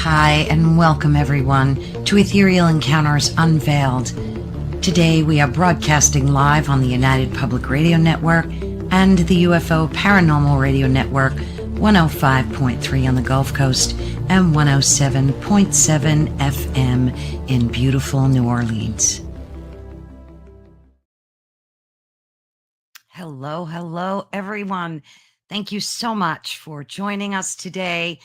Hi, and welcome everyone to Ethereal Encounters Unveiled. Today we are broadcasting live on the United Public Radio Network and the UFO Paranormal Radio Network, 105.3 on the Gulf Coast and 107.7 FM in beautiful New Orleans. Hello, everyone. Thank you so much for joining us today.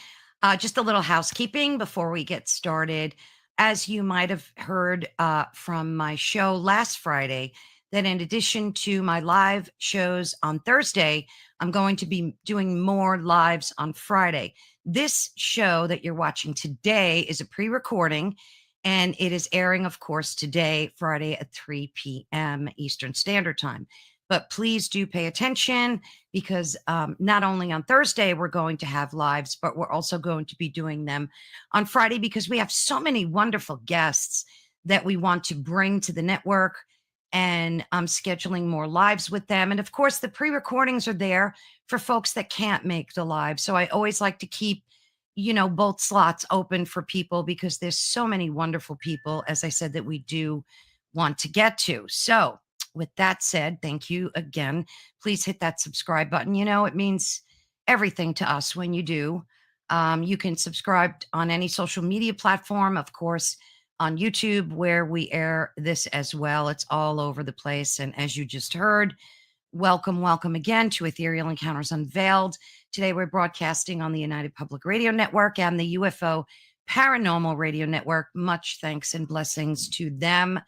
Just a little housekeeping before we get started. As you might have heard from my show last Friday, that in addition to my live shows on Thursday, I'm going to be doing more lives on Friday. This show that you're watching today is a pre-recording, and it is airing, of course, today, Friday at 3 p.m. Eastern Standard Time. But please do pay attention because not only on Thursday we're going to have lives, but we're also going to be doing them on Friday because we have so many wonderful guests that we want to bring to the network, and I'm scheduling more lives with them. And of course, the pre-recordings are there for folks that can't make the live. So I always like to keep, both slots open for people because there's so many wonderful people, as I said, that we do want to get to. So with that said, thank you again. Please hit that subscribe button. It means everything to us when you do. You can subscribe on any social media platform, of course, on YouTube, where we air this as well. It's all over the place. And as you just heard, welcome again to Ethereal Encounters Unveiled. Today, we're broadcasting on the United Public Radio Network and the UFO Paranormal Radio Network. Much thanks and blessings to them.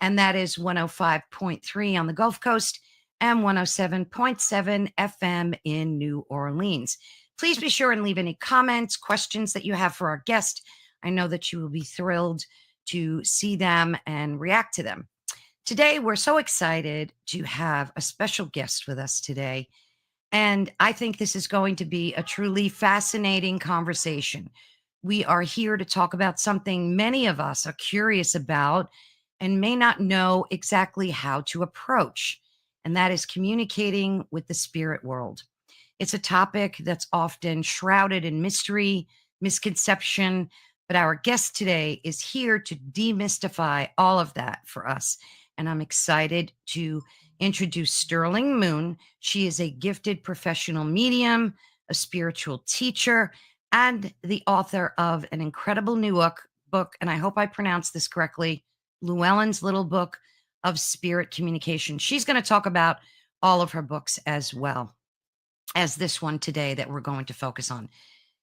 And that is 105.3 on the Gulf Coast and 107.7 FM in New Orleans. Please be sure and leave any comments, questions that you have for our guest. I know that you will be thrilled to see them and react to them. Today, we're so excited to have a special guest with us today. And I think this is going to be a truly fascinating conversation. We are here to talk about something many of us are curious about and may not know exactly how to approach, and that is communicating with the spirit world. It's a topic that's often shrouded in mystery, misconception, but our guest today is here to demystify all of that for us. And I'm excited to introduce Sterling Moon. She is a gifted professional medium, a spiritual teacher, and the author of an incredible new book, and I hope I pronounced this correctly, Llewellyn's Little Book of Spirit Communication. She's going to talk about all of her books as well as this one today that we're going to focus on.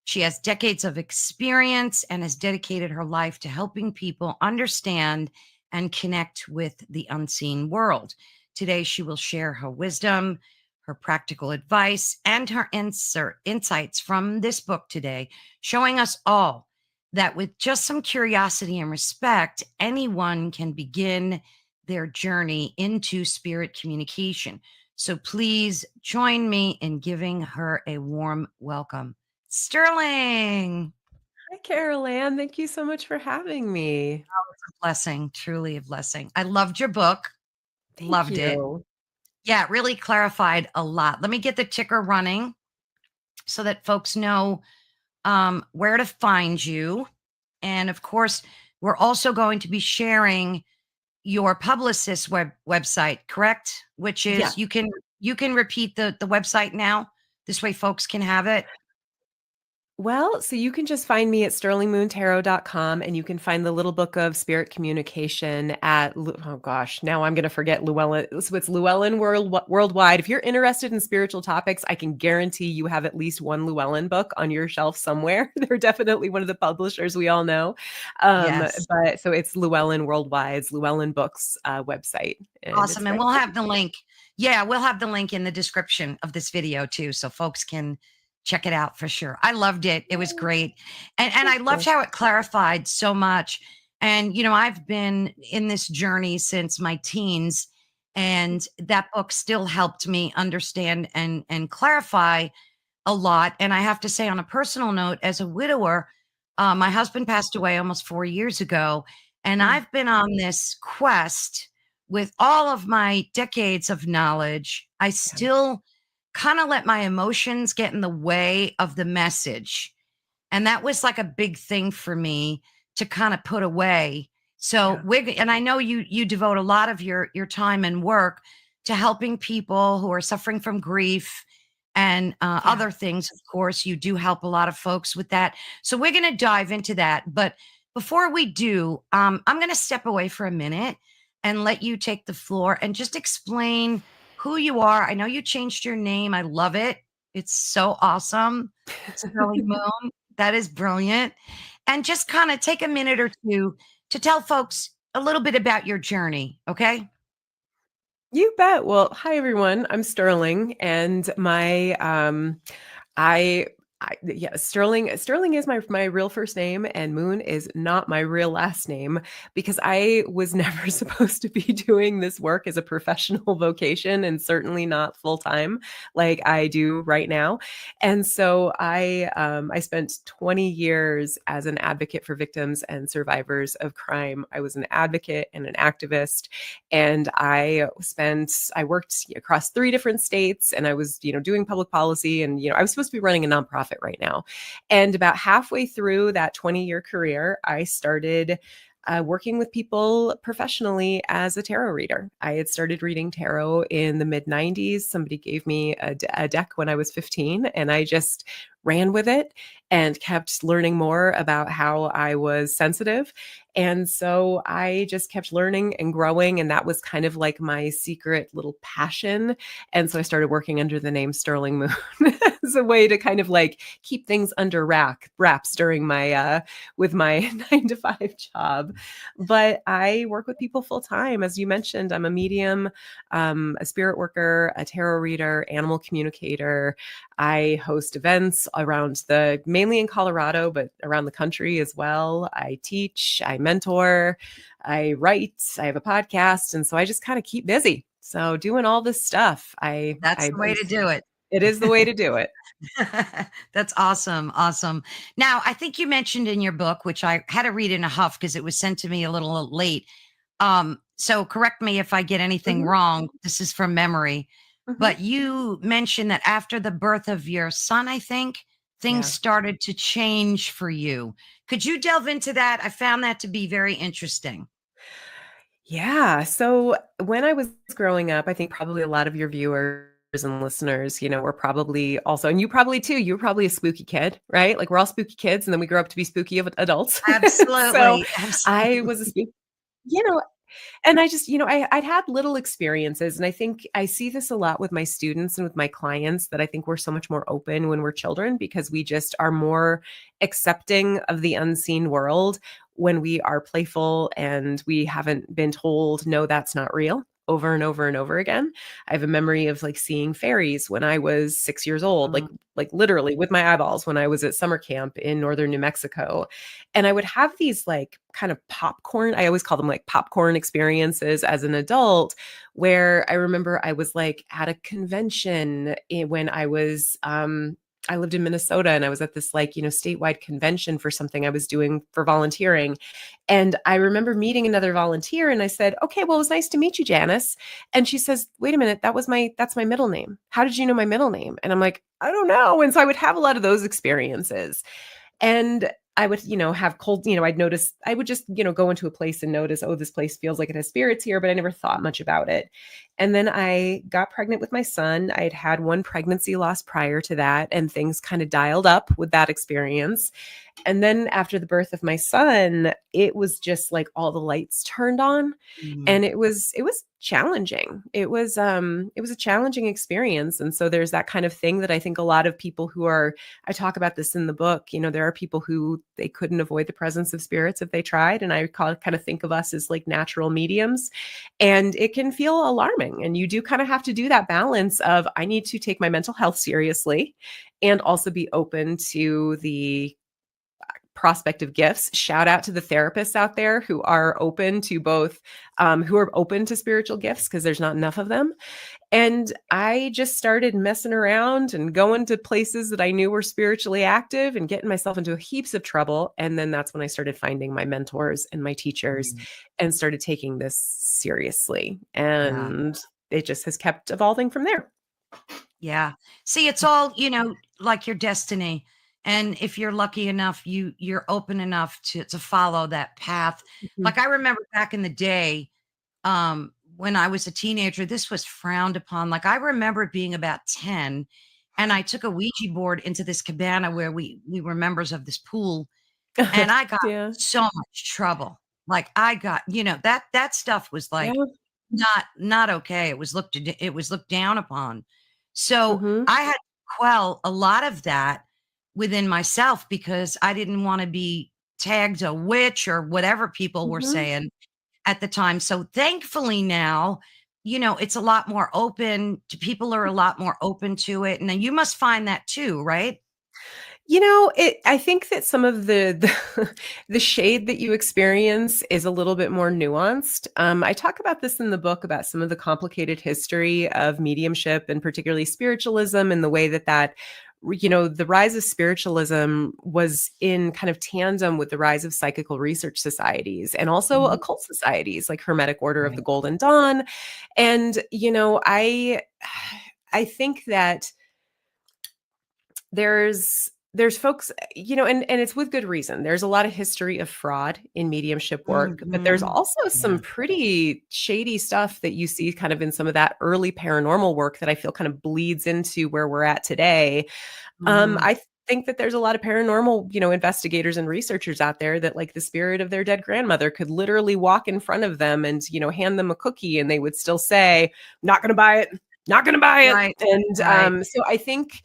She has decades of experience and has dedicated her life to helping people understand and connect with the unseen world. Today, she will share her wisdom, her practical advice, and her insights from this book today, showing us all that with just some curiosity and respect, anyone can begin their journey into spirit communication. So please join me in giving her a warm welcome. Sterling. Hi, Carol Ann. Thank you so much for having me. Oh, it's a blessing, truly a blessing. I loved your book. Loved it. Yeah, it really clarified a lot. Let me get the ticker running so that folks know where to find you. And of course, we're also going to be sharing your publicist's website, correct? Which is, you can repeat the website now. This way folks can have it. Well, so you can just find me at sterlingmoontarot.com, and you can find the Little Book of Spirit Communication at, oh gosh, now I'm going to forget Llewellyn. So it's Llewellyn Worldwide. If you're interested in spiritual topics, I can guarantee you have at least one Llewellyn book on your shelf somewhere. They're definitely one of the publishers we all know. Yes. But so it's Llewellyn Worldwide's Llewellyn Books website. Awesome. And we'll have the link. Yeah, we'll have the link in the description of this video too, so folks can check it out for sure. I loved it. It was great. And I loved how it clarified so much. And, I've been in this journey since my teens, and that book still helped me understand and clarify a lot. And I have to say, on a personal note, as a widower, my husband passed away almost 4 years ago. And I've been on this quest with all of my decades of knowledge. I still kind of let my emotions get in the way of the message. And that was like a big thing for me to kind of put away. So Yeah. and I know you devote a lot of your time and work to helping people who are suffering from grief and Yeah. other things. Of course, you do help a lot of folks with that. So we're going to dive into that. But before we do, I'm going to step away for a minute and let you take the floor and just explain who you are. I know you changed your name. I love it. It's so awesome. Sterling Moon. That is brilliant. And just kind of take a minute or two to tell folks a little bit about your journey. Okay. You bet. Well, hi everyone. I'm Sterling, and I, yeah, Sterling is my real first name, and Moon is not my real last name because I was never supposed to be doing this work as a professional vocation, and certainly not full time like I do right now. And so I spent 20 years as an advocate for victims and survivors of crime. I was an advocate and an activist, and I worked across 3 different states, and I was, doing public policy, and, I was supposed to be running a nonprofit right now. And about halfway through that 20-year career, I started working with people professionally as a tarot reader. I had started reading tarot in the mid 90s. Somebody gave me a deck when I was 15, and I just ran with it and kept learning more about how I was sensitive. And so I just kept learning and growing. And that was kind of like my secret little passion. And so I started working under the name Sterling Moon as a way to kind of like keep things under wraps during my with my 9 to 5 job. But I work with people full time. As you mentioned, I'm a medium, a spirit worker, a tarot reader, animal communicator. I host events mainly in Colorado, but around the country as well. I teach, I mentor, I write, I have a podcast. And so I just kind of keep busy. So doing all this stuff, That's the way to do it. it is the way to do it. That's awesome. Awesome. Now, I think you mentioned in your book, which I had to read in a huff because it was sent to me a little late. So correct me if I get anything Mhm, wrong. This is from memory. mhm. But you mentioned that after the birth of your son, I think things Yeah. started to change for you. Could you delve into that? I found that to be very interesting. Yeah. So when I was growing up, I think probably a lot of your viewers and listeners, were probably also, and you probably too, you were probably a spooky kid, right? Like we're all spooky kids, and then we grow up to be spooky adults. So Absolutely. I was a Absolutely. spooky, you know, and I just, I'd had little experiences. And I think I see this a lot with my students and with my clients, that I think we're so much more open when we're children because we just are more accepting of the unseen world when we are playful and we haven't been told, no, that's not real. Over and over and over again. I have a memory of like seeing fairies when I was 6 years old, Mm, like literally with my eyeballs when I was at summer camp in northern New Mexico. And I would have these like kind of popcorn, I always call them like popcorn experiences as an adult, where I remember I was like at a convention when I lived in Minnesota, and I was at this like, statewide convention for something I was doing for volunteering. And I remember meeting another volunteer, and I said, "Okay, well, it was nice to meet you, Janice." And she says, "Wait a minute, that's my middle name. How did you know my middle name?" And I'm like, "I don't know." And so I would have a lot of those experiences. And I would, have cold, I'd notice, I would just, go into a place and notice, oh, this place feels like it has spirits here, but I never thought much about it. And then I got pregnant with my son. I had had one pregnancy loss prior to that, and things kind of dialed up with that experience. And then after the birth of my son, it was just like all the lights turned on, mm. and it was challenging. It was a challenging experience. And so there's that kind of thing that I think a lot of people I talk about this in the book, there are people who they couldn't avoid the presence of spirits if they tried, and I kind of think of us as like natural mediums, and it can feel alarming, and you do kind of have to do that balance of, I need to take my mental health seriously and also be open to the prospect of gifts. Shout out to the therapists out there who are open to both, who are open to spiritual gifts, because there's not enough of them. And I just started messing around and going to places that I knew were spiritually active and getting myself into heaps of trouble. And then that's when I started finding my mentors and my teachers Mm. and started taking this seriously. Yeah. And it just has kept evolving from there. Yeah. See, it's all, like your destiny. And if you're lucky enough, you're open enough to follow that path. Mhm. Like I remember back in the day, when I was a teenager, this was frowned upon. Like I remember being about 10 and I took a Ouija board into this cabana where we were members of this pool and I got Yeah. so much trouble. Like I got, that stuff was Yeah. like not okay. It was looked down upon. So Mhm. I had to quell a lot of that within myself because I didn't want to be tagged a witch or whatever people were Mhm. saying at the time. So thankfully now, it's a lot more open to people are a lot more open to it. And then you must find that too, right? I think that some of the shade that you experience is a little bit more nuanced. I talk about this in the book about some of the complicated history of mediumship and particularly spiritualism and the way that the rise of spiritualism was in kind of tandem with the rise of psychical research societies and also Mhm. occult societies like Hermetic Order of Right. the Golden Dawn. And, I think that there's folks, and it's with good reason. There's a lot of history of fraud in mediumship work, but there's Mhm. also some Yeah. pretty shady stuff that you see kind of in some of that early paranormal work that I feel kind of bleeds into where we're at today. Mhm. I think that there's a lot of paranormal, investigators and researchers out there that like the spirit of their dead grandmother could literally walk in front of them and, hand them a cookie and they would still say, not going to buy it, not going to buy it. Right. And Right. so I think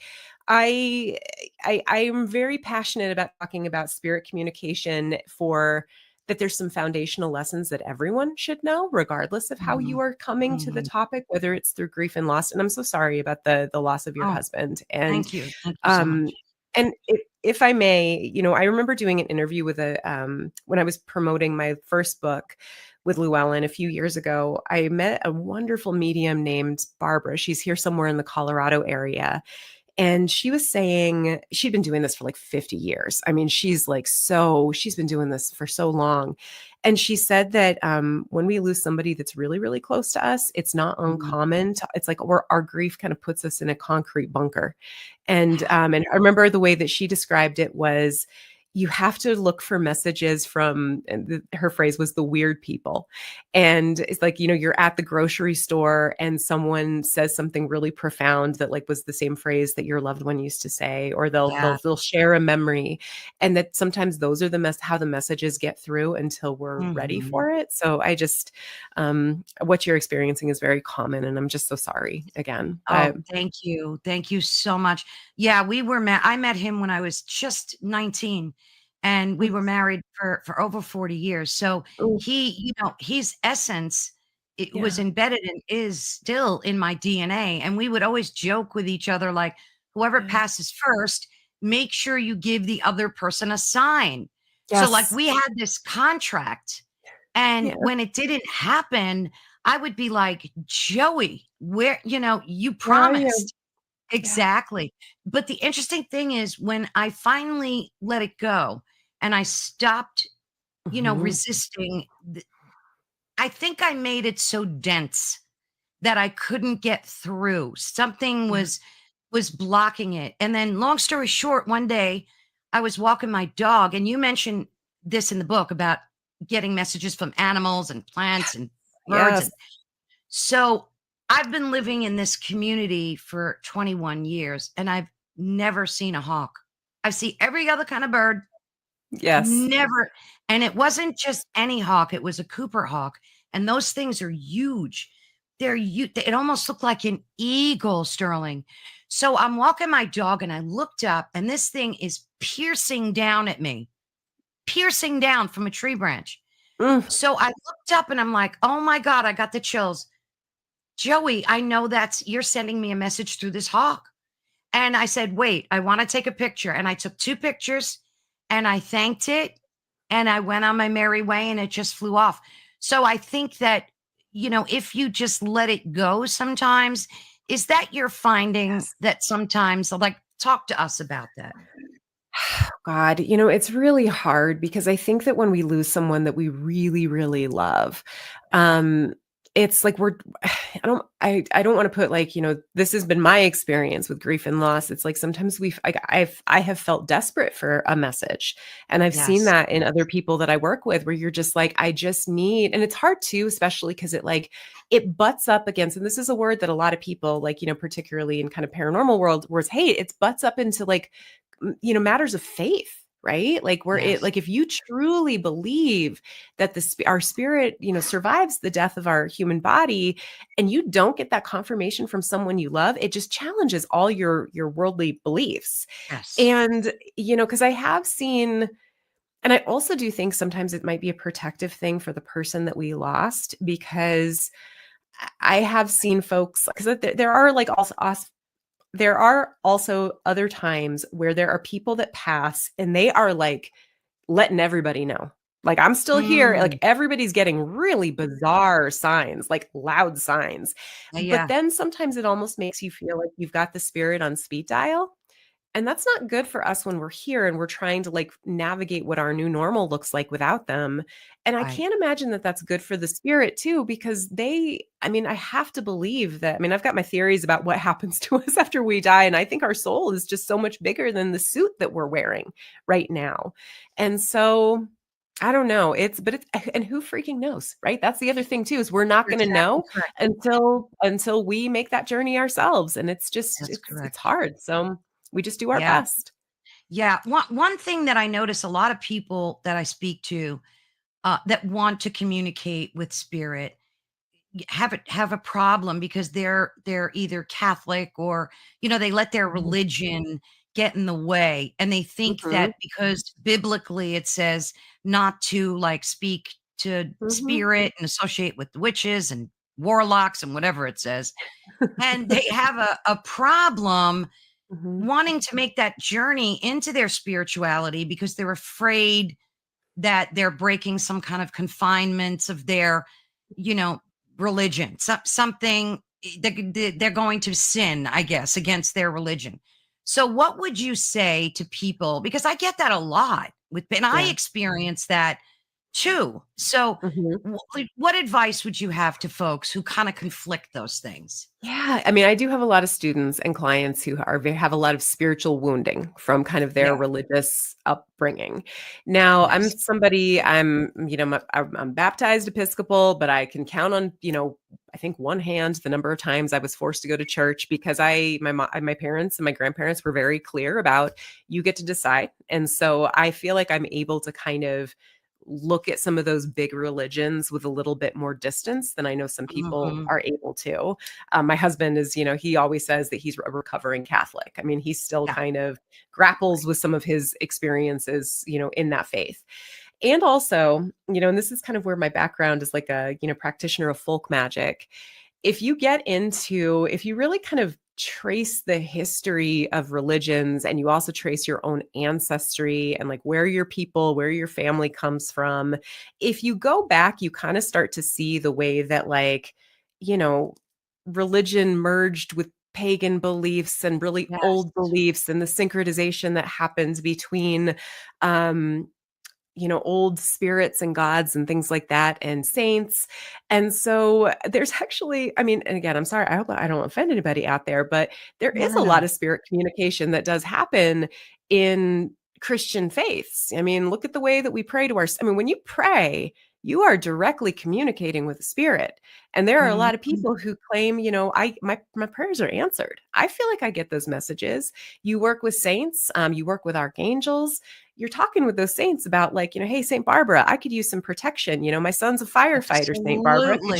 I, I am very passionate about talking about spirit communication for that there's some foundational lessons that everyone should know, regardless of how you Mhm. are coming to the Mhm. topic, whether it's through grief and loss. And I'm so sorry about the loss of your Oh, husband. And thank you. Thank you so um, much. and if I may, I remember doing an interview with when I was promoting my first book with Llewellyn a few years ago. I met a wonderful medium named Barbara. She's here somewhere in the Colorado area. And she was saying she'd been doing this for like 50 years. I mean, she's been doing this for so long. And she said that when we lose somebody that's really, really close to us, it's not Mhm. uncommon. It's like our grief kind of puts us in a concrete bunker. And I remember the way that she described it was you have to look for messages from, and her phrase was the weird people. And it's like, you're at the grocery store and someone says something really profound that like was the same phrase that your loved one used to say, or Yeah. they'll share a memory. And that sometimes those are how the messages get through until we're ready Mhm. for it. So I just what you're experiencing is very common. And I'm just so sorry again. Oh, But thank you. Thank you so much. Yeah, I met him when I was just 19 and we mm, were married for over 40 years. So mm, his essence it was yeah. embedded and is still in my DNA. And we would always joke with each other like whoever Yeah. passes first, make sure you give the other person a sign. So like Yes. we had this contract and Yeah. when it didn't happen, I would be like, "Joey, where you Where are you? promised." Yeah. Exactly. But the interesting thing is when I finally let it go and I stopped, Mhm. resisting, I think I made it so dense that I couldn't get through. Something Yeah. was blocking it. And then long story short, one day I was walking my dog and you mentioned this in the book about getting messages from animals and plants and birds Yes. and so I've been living in this community for 21 years and I've never seen a hawk. I see every other kind of bird, Yes. never. And it wasn't just any hawk, it was a Cooper hawk. And those things are huge. They're huge. It almost looked like an eagle, Sterling. So I'm walking my dog and I looked up and this thing is piercing down at me, piercing down from a tree branch. Mm. So I looked up and I'm like, oh my God, I got the chills. Joey, I know you're sending me a message through this hawk. And I said, wait, I want to take a picture. And I took two pictures and I thanked it and I went on my merry way and it just flew off. So I think that, if you just let it go sometimes, is that you're finding Yes. that sometimes, like, talk to us about that? God, it's really hard because I think that when we lose someone that we really, really love, um, it's like I don't want to put like, this has been my experience with grief and loss. It's like sometimes I have felt desperate for a message. And I've seen Yes. that in other people that I work with, where you're just like, I just need, and it's hard too, especially because it butts up against, and this is a word that a lot of people like, particularly in kind of paranormal world, where it's, hey, it butts up into like, matters of faith. Right? Like Yes. like if you truly believe that our spirit, survives the death of our human body, and you don't get that confirmation from someone you love, it just challenges all your worldly beliefs. Yes. And, because I have seen, and I also do think sometimes it might be a protective thing for the person that we lost, because I have seen folks, because there are like also there are also other times where there are people that pass and they are like letting everybody know. Like, I'm still here. Mm. Like, everybody's getting really bizarre signs, like loud signs. But Yeah. then sometimes it almost makes you feel like you've got the spirit on speed dial. And that's not good for us when we're here and we're trying to like navigate what our new normal looks like without them. And I Right. can't imagine that that's good for the spirit too, because I have to believe that. I mean, I've got my theories about what happens to us after we die. And I think our soul is just so much bigger than the suit that we're wearing right now. And so I don't know. And who freaking knows, right? That's the other thing too, is we're not You're going to exactly know correct. until we make that journey ourselves. And it's just, That's it's correct. hard. So we just do our Yeah. best. Yeah. One thing that I notice a lot of people that I speak to that want to communicate with spirit have a problem because they're either Catholic or they let their Mhm, religion get in the way, and they think mhm, that because biblically it says not to like speak to mhm, spirit and associate with witches and warlocks and whatever it says, and they have a problem mhm. wanting to make that journey into their spirituality because they're afraid that they're breaking some kind of confinements of their, you know, religion. Something they're going to sin, I guess, against their religion. So, what would you say to people? Because I get that a lot and I Yeah. experience that too. So, Mhm. what advice would you have to folks who kind of conflict those things? Yeah, I mean, I do have a lot of students and clients who have a lot of spiritual wounding from kind of Yeah. their religious upbringing. Now, Yes. I'm baptized Episcopal, but I can count on, I think one hand the number of times I was forced to go to church because my parents and my grandparents were very clear about, you get to decide. And so I feel like I'm able to kind of look at some of those big religions with a little bit more distance than I know some people Hmm. are able to. My husband is, he always says that he's a recovering Catholic. I mean, he still Yeah. kind of grapples with some of his experiences, in that faith. And also, and this is kind of where my background is like a, practitioner of folk magic. If you really kind of trace the history of religions, and you also trace your own ancestry and like where your family comes from, if you go back, you kind of start to see the way that like, you know, religion merged with pagan beliefs and really Yes. old beliefs, and the syncretization that happens between um old spirits and gods and things like that, and saints. And so there's actually, I mean, and again, I'm sorry, I hope I don't offend anybody out there, but there No, is no, a lot no. of spirit communication that does happen in Christian faiths. I mean, look at the way that we pray to I mean, when you pray, you are directly communicating with the spirit. And there are a Mhm. lot of people who claim, my prayers are answered. I feel like I get those messages. You work with saints, you work with archangels, you're talking with those saints about like, hey, Saint Barbara, I could use some protection. My son's a firefighter, Saint Barbara. Absolutely.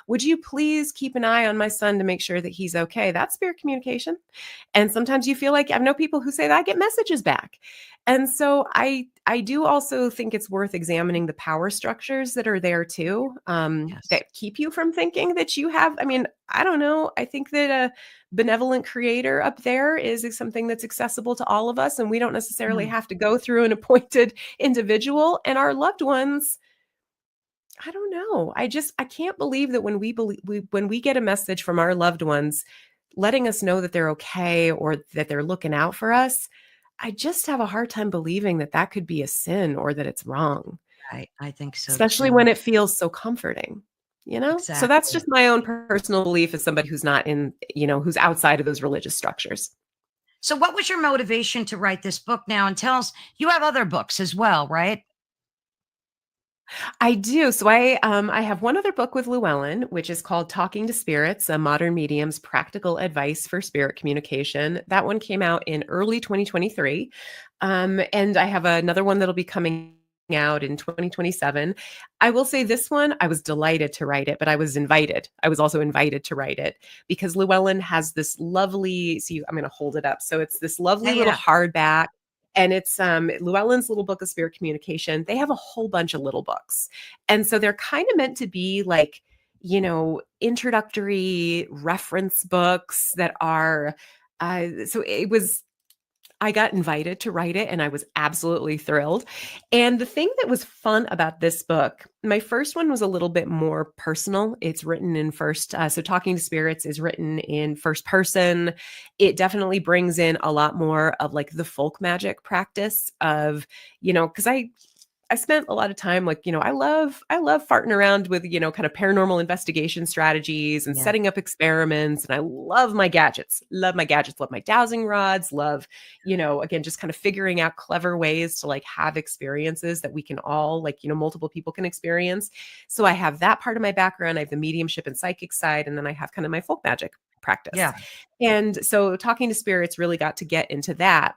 Would you please keep an eye on my son to make sure that he's okay? That's spirit communication. And sometimes you feel like, I know people who say that I get messages back. And so I do also think it's worth examining the power structures that are there too, Yes. that keep you from thinking that you have. I mean, I don't know. I think that a benevolent creator up there is something that's accessible to all of us, and we don't necessarily Mm. have to go through an appointed individual. And our loved ones, I don't know. I can't believe that when we get a message from our loved ones letting us know that they're okay or that they're looking out for us, I just have a hard time believing that that could be a sin or that it's wrong, I think so especially too. when it feels so comforting. you know? So that's Exactly. just my own personal belief as somebody who's not in, who's outside of those religious structures. So, what was your motivation to write this book now? And tell us, you have other books as well, right? I do. So I have one other book with Llewellyn, which is called Talking to Spirits: A Modern Medium's Practical Advice for Spirit Communication. That one came out in early 2023. And I have another one that'll be coming out in 2027. I will say this one, I was delighted to write it, but I was invited. I was also invited to write it because Llewellyn has this lovely, see, I'm going to hold it up. So it's this Yeah, lovely little yeah, hardback, and it's Llewellyn's Little Book of Spirit Communication. They have a whole bunch of little books. And so they're kind of meant to be like, introductory reference books that are so it was I got invited to write it and I was absolutely thrilled. And the thing that was fun about this book, my first one was a little bit more personal. It's written in first, so Talking to Spirits is written in first person. It definitely brings in a lot more of like the folk magic practice of, because I spent a lot of time like, I love farting around with, kind of paranormal investigation strategies and yeah, setting up experiments. And I love my gadgets, love my dowsing rods, love, again, just kind of figuring out clever ways to like have experiences that we can all like, multiple people can experience. So I have that part of my background. I have the mediumship and psychic side, and then I have kind of my folk magic practice. yeah. And so Talking to Spirits really got to get into that.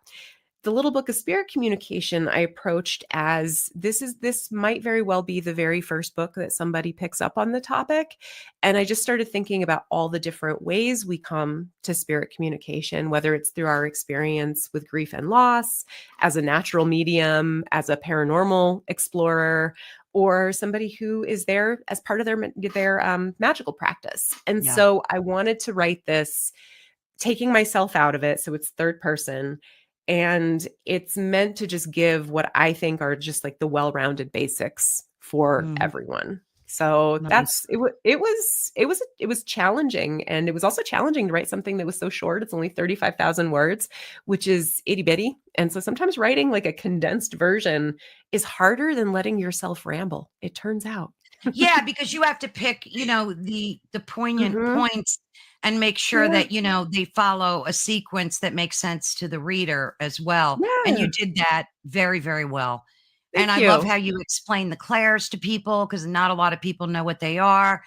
The Little Book of Spirit Communication I approached as this might very well be the very first book that somebody picks up on the topic. And I just started thinking about all the different ways we come to spirit communication, whether it's through our experience with grief and loss, as a natural medium, as a paranormal explorer, or somebody who is there as part of their magical practice. And Yeah. so I wanted to write this taking myself out of it. So it's third person. And it's meant to just give what I think are just like the well-rounded basics for Mhm. everyone. So Nice. it was challenging, and it was also challenging to write something that was so short. It's only 35,000 words, which is itty bitty. And so sometimes writing like a condensed version is harder than letting yourself ramble, it turns out. Yeah, because you have to pick, the poignant Mhm. points and make sure Yeah. that, they follow a sequence that makes sense to the reader as well. And you Yeah. did that very, very well. And Thank I love you. how you explain the clairs to people because not a lot of people know what they are.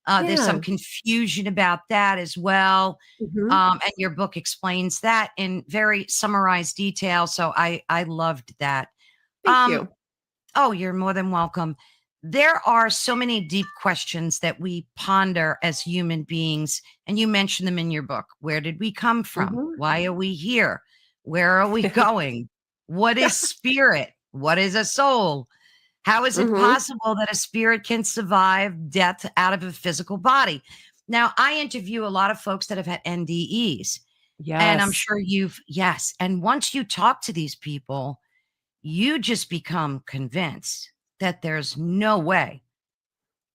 There's some Yeah. confusion about that as well. Mhm. And your book explains that in very summarized detail. So I loved that. Thank Um, you. Oh, you're more than welcome. There are so many deep questions that we ponder as human beings, and you mention them in your book. Where did we come from? Mhm. Why are we here? Where are we going? What is spirit? What is a soul? How is it Mhm. possible that a spirit can survive death out of a physical body? Now, I interview a lot of folks that have had NDEs, and I'm Yes. sure yes. And once you talk to these people, you just become convinced that there's no way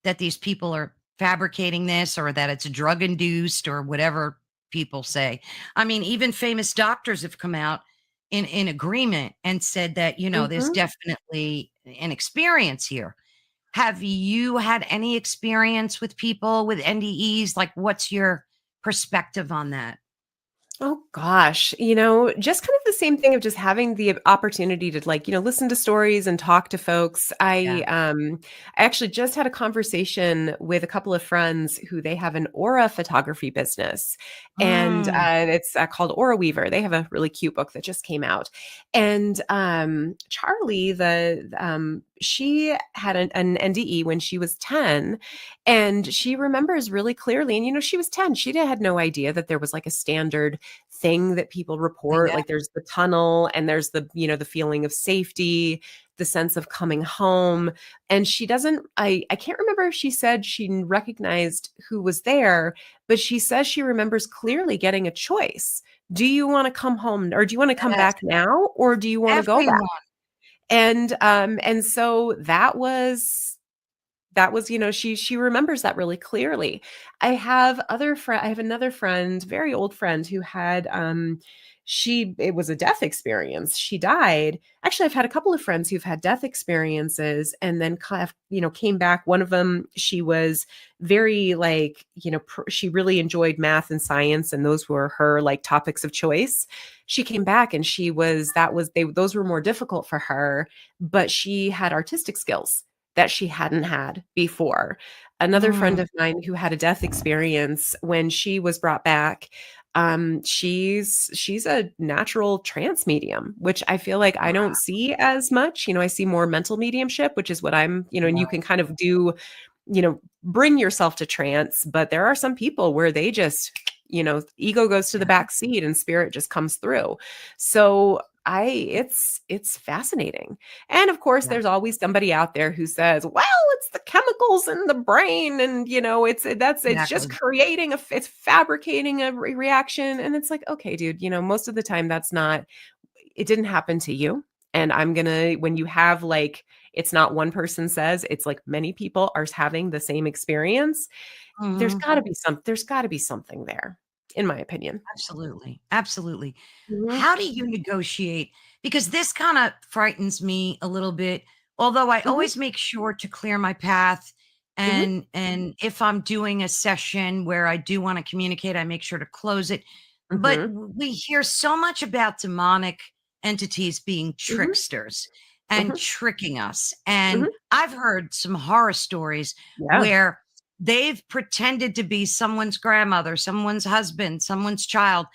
that these people are fabricating this or that it's drug induced or whatever people say. I mean, even famous doctors have come out in agreement and said that, there's Mhm. definitely an experience here. Have you had any experience with people with NDEs? Like, what's your perspective on that? Oh gosh, just kind of the same thing of just having the opportunity to like, listen to stories and talk to folks. Yeah. I actually just had a conversation with a couple of friends who they have an aura photography business, and Mm, it's called Aura Weaver. They have a really cute book that just came out, and Charlie, she had an NDE when she was 10, and she remembers really clearly. And she was 10. She had no idea that there was like a standard thing that people report. yeah, Like there's the tunnel, and there's the feeling of safety, the sense of coming home. And she doesn't, I can't remember if she said she recognized who was there, but she says she remembers clearly getting a choice. Do you want to come home, or do you want to come yes, back now, or do you want to go back? everyone. And so that was she remembers that really clearly. I have another friend, very old friend, who had it was a death experience. She died. Actually, I've had a couple of friends who've had death experiences and then kind of, came back. One of them, she was very like, she really enjoyed math and science, and those were her like topics of choice. She came back and those were more difficult for her, but she had artistic skills that she hadn't had before. Another friend Mm, of mine who had a death experience, when she was brought back, she's a natural trance medium, which I feel like I don't see as much. I see more mental mediumship, which is what and you wow. can kind of do, bring yourself to trance, but there are some people where they just, ego goes to the back seat and spirit just comes through. So it's fascinating. And of course, Yeah, there's always somebody out there who says, well, it's the chemicals in the brain. And, it's just exactly. it's fabricating a reaction. And it's like, okay, dude, most of the time it didn't happen to you. And when you have like, it's not one person says, it's like many people are having the same experience. Mhm. There's gotta be something there, in my opinion. Absolutely, absolutely. Mhm, How do you negotiate? Because this kinda frightens me a little bit, although I mhm, always make sure to clear my path, mhm, and if I'm doing a session where I do wanna communicate, I make sure to close it. But mhm, we hear so much about demonic entities being mhm, tricksters and mhm, tricking us, and mhm. I've heard some horror stories Yeah. where they've pretended to be someone's grandmother, someone's husband, someone's child,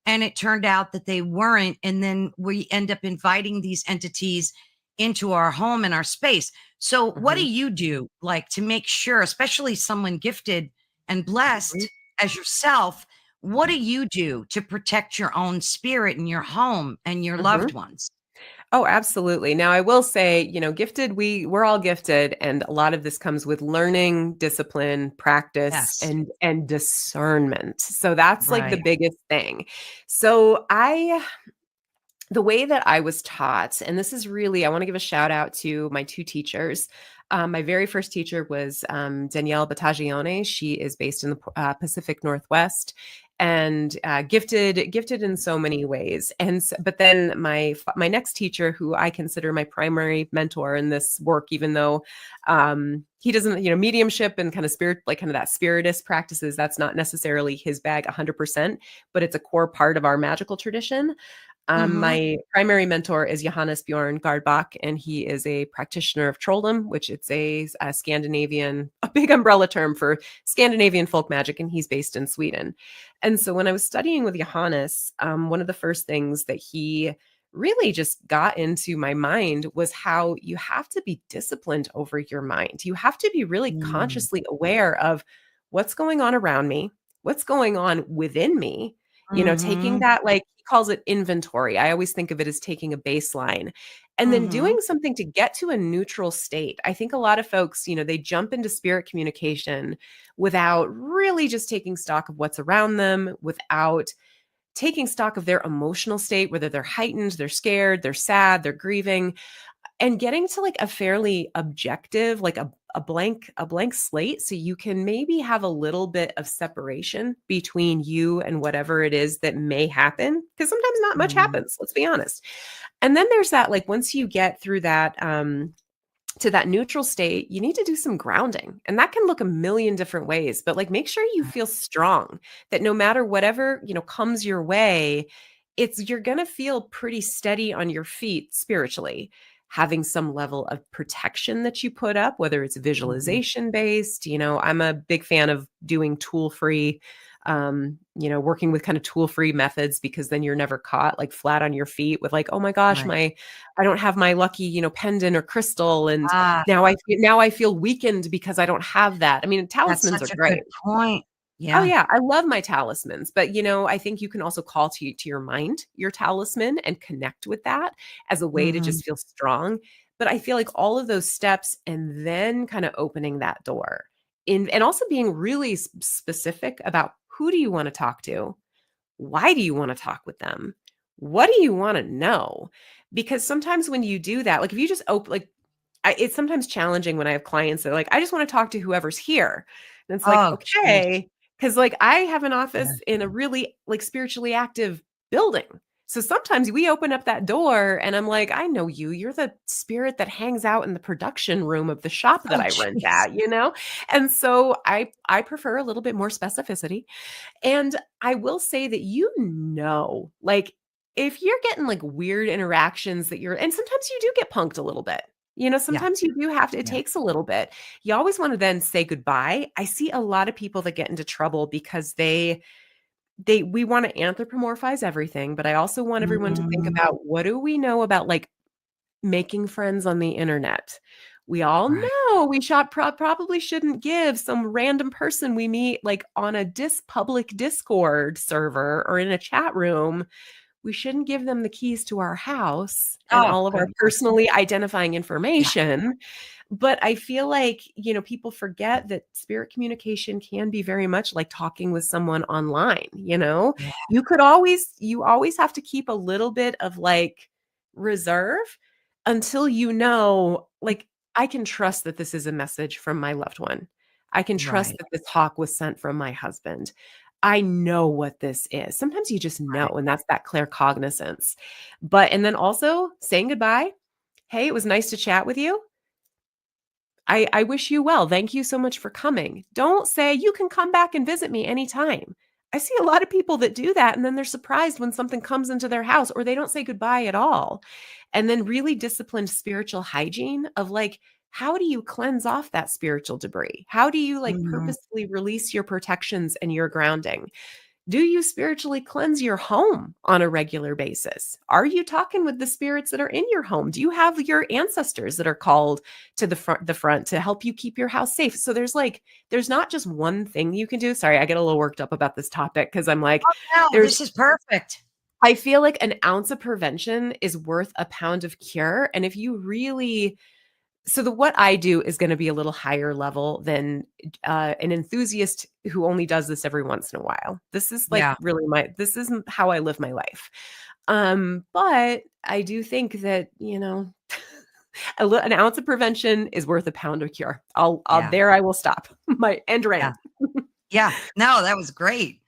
and it turned out that they weren't. And then we end up inviting these entities into our home and our space. So, what Mhm, do you do, like, to make sure, especially someone gifted and mhm, blessed as yourself? What do you do to protect your own spirit and your home and your loved mhm. ones? Oh, absolutely. Now, I will say, gifted, we're all gifted, and a lot of this comes with learning, discipline, practice, Yes. and discernment. So that's like the Right. biggest thing. So the way that I was taught, and this is really, I want to give a shout out to my two teachers. My very first teacher was Danielle Battagione. She is based in the Pacific Northwest, and gifted in so many ways. But then my next teacher, who I consider my primary mentor in this work, even though he doesn't, mediumship and kind of spirit, like kind of that spiritist practices, that's not necessarily his bag 100%, but it's a core part of our magical tradition. Mhm. My primary mentor is Johannes Bjorn Gardbach, and he is a practitioner of trolldom, which it's a Scandinavian, a big umbrella term for Scandinavian folk magic, and he's based in Sweden. And so when I was studying with Johannes, one of the first things that he really just got into my mind was how you have to be disciplined over your mind. You have to be really Mm. consciously aware of what's going on around me, what's going on within me, taking Mhm. that, like he calls it inventory. I always think of it as taking a baseline and then doing Mhm. something to get to a neutral state. I think a lot of folks, they jump into spirit communication without really just taking stock of what's around them, without taking stock of their emotional state, whether they're heightened, they're scared, they're sad, they're grieving, and getting to like a fairly objective, like a blank slate, so you can maybe have a little bit of separation between you and whatever it is that may happen, because sometimes not much Mhm. happens, let's be honest. And then there's that, like, once you get through that to that neutral state, you need to do some grounding. And that can look a million different ways, but like make sure you feel strong, that no matter whatever, comes your way, you're going to feel pretty steady on your feet spiritually. Having some level of protection that you put up, whether it's Mhm. visualization based, I'm a big fan of doing tool free, working with kind of tool free methods, because then you're never caught like flat on your feet with like, oh my gosh, Right. I don't have my lucky, pendant or crystal, and Ah, now I feel weakened because I don't have that. I mean, that's talismans are such a good great. point. Oh Yeah. yeah, I love my talismans, but I think you can also call to your mind your talisman and connect with that as a way to Mhm. just feel strong. But I feel like all of those steps and then kind of opening that door in, and also being really specific about who do you want to talk to? Why do you want to talk with them? What do you want to know? Because sometimes when you do that, like if you just open, like it's sometimes challenging when I have clients that are like, I just want to talk to whoever's here. And it's like, Oh, geez. okay. Cause like I have an Yeah. office in a really like spiritually active building. So sometimes we open up that door and I'm like, I know you. You're the spirit that hangs out in the production room of the shop that Oh, I rent jeez. at, you know? And so I prefer a little bit more specificity. And I will say that like if you're getting like weird interactions that you're and sometimes you do get punked a little bit. Yeah. Sometimes you do have to, it Yeah. takes a little bit. You always want to then say goodbye. I see a lot of people that get into trouble because we want to anthropomorphize everything, but I also want everyone to think Mm, about what do we know about like making friends on the internet. We all right. know we probably shouldn't give some random person we meet like on a public Discord server or in a chat room, we shouldn't give them the keys to our house and Oh, all of our goodness. personally identifying Yeah. information. But I feel like, people forget that spirit communication can be very much like talking with someone online, Yeah. you always have to keep a little bit of like reserve until like I can trust that this is a message from my loved one. I can trust Right. that this talk was sent from my husband. I know what this is. Sometimes you just know, Right. and that's that claircognizance. And then also saying goodbye. Hey, it was nice to chat with you. I wish you well. Thank you so much for coming. Don't say you can come back and visit me anytime. I see a lot of people that do that and then they're surprised when something comes into their house or they don't say goodbye at all. And then really disciplined spiritual hygiene of like, how do you cleanse off that spiritual debris? How do you like Mhm. purposefully release your protections and your grounding? Do you spiritually cleanse your home on a regular basis? Are you talking with the spirits that are in your home? Do you have your ancestors that are called to the front to help you keep your house safe? So there's not just one thing you can do. Sorry, I get a little worked up about this topic because I'm like No, there's this is perfect. I feel like an ounce of prevention is worth a pound of cure. And if you really what I do is going to be a little higher level than an enthusiast who only does this every once in a while. This is like Yeah. really this isn't how I live my life. But I do think that, an ounce of prevention is worth a pound of cure. Yeah. There I will stop my end Yeah. rant. Yeah. No, that was great.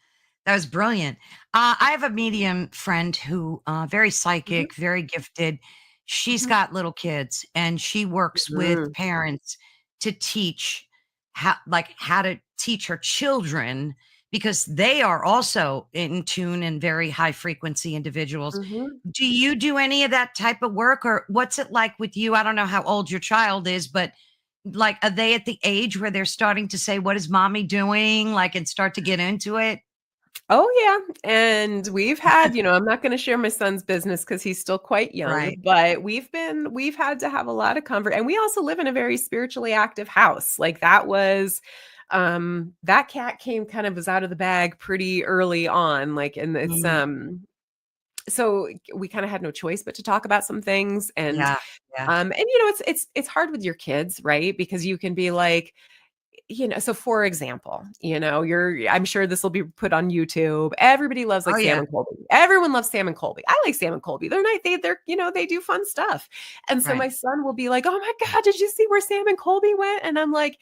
That was brilliant. I have a medium friend who, very Mhm, psychic, very gifted. She's mhm, got little kids and she works with mhm, parents to teach how to teach her children because they are also in tune and very high frequency individuals. mhm. Do you do any of that type of work or what's it like with you? I don't know how old your child is, but like, are they at the age where they're starting to say, "What is mommy doing?" Like, and start to get into it? Oh, yeah, and we've had I'm not gonna share my son's business because he's still quite young, Right. but we've had to have a lot of comfort, and we also live in a very spiritually active house, like, that cat came kind of was out of the bag pretty early on, like, and it's, Mm, so we kinda had no choice but to talk about some things, yeah, yeah. it's hard with your kids, right? Because you can be like, so for example, I'm sure this will be put on YouTube. Everybody loves Oh, like Sam yeah. and Colby. Everyone loves Sam and Colby. I like Sam and Colby. They're nice. They do fun stuff. And so Right. my son will be like, "Oh my God, did you see where Sam and Colby went?" And I'm like,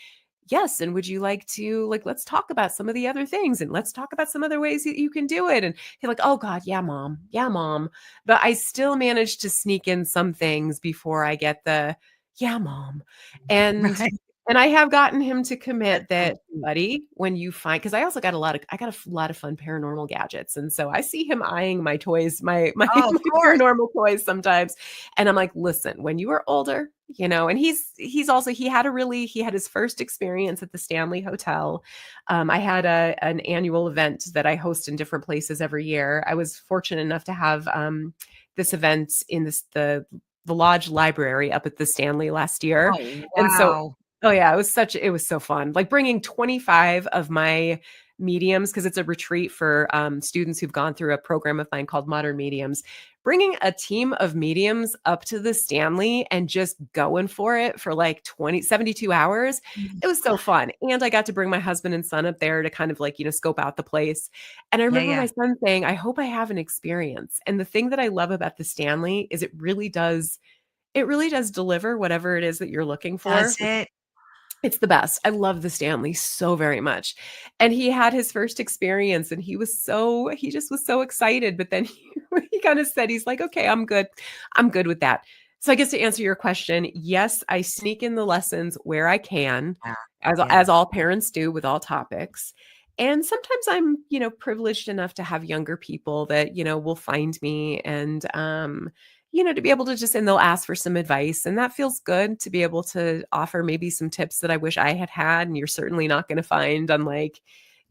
"Yes. And would you like to like let's talk about some of the other things and let's talk about some other ways that you can do it?" And he's like, "Oh God, yeah, mom. Yeah, mom." But I still manage to sneak in some things before I get the yeah, mom. And Right. and I have gotten him to commit That's so that, cute. buddy, when you find because I got a lot of fun paranormal gadgets, and so I see him eyeing my toys, my Oh, of my course. paranormal toys sometimes, and I'm like, "Listen, when you are older," and he's also he had his first experience at the Stanley Hotel. I had an annual event that I host in different places every year. I was fortunate enough to have, this event in the lodge library up at the Stanley last year, Oh, and so wow. oh yeah, it was so fun. Like bringing 25 of my mediums because it's a retreat for students who've gone through a program of mine called Modern Mediums. Bringing a team of mediums up to the Stanley and just going for it for like 72 hours. Mm. It was so fun. And I got to bring my husband and son up there to kind of like, scope out the place. And I Yeah, remember my yeah. son saying, I hope I have an experience. And the thing that I love about the Stanley is it really does deliver whatever it is that you're looking Does for. it? It's the best. I love the Stanley so very much. And he had his first experience and he just was so excited. But then he kind of said, he's like, okay, I'm good. I'm good with that. So I guess to answer your question, yes, I sneak in the lessons where I can, Yeah. as Yeah. all parents do with all topics. And sometimes I'm, privileged enough to have younger people that, will find me and to be able to just and they'll ask for some advice, and that feels good to be able to offer maybe some tips that I wish I had had, and you're certainly not going to find on like,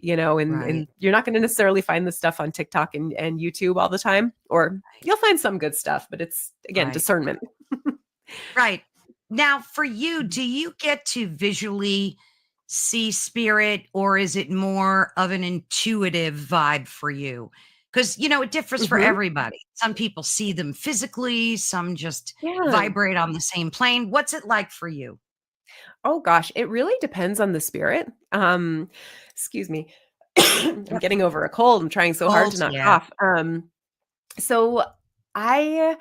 Right. and you're not going to necessarily find this stuff on TikTok and YouTube all the time, or Right. you'll find some good stuff, but it's again Right. discernment. Right. Now, for you, Mhm. do you get to visually see spirit, or is it more of an intuitive vibe for you? Because, it differs for Mhm. everybody. Some people see them physically, some just Yeah. vibrate on the same plane. What's it like for you? Oh gosh, it really depends on the spirit. Excuse me. I'm Yep. getting over a cold. I'm trying so hard to Colds, not yeah. cough. So I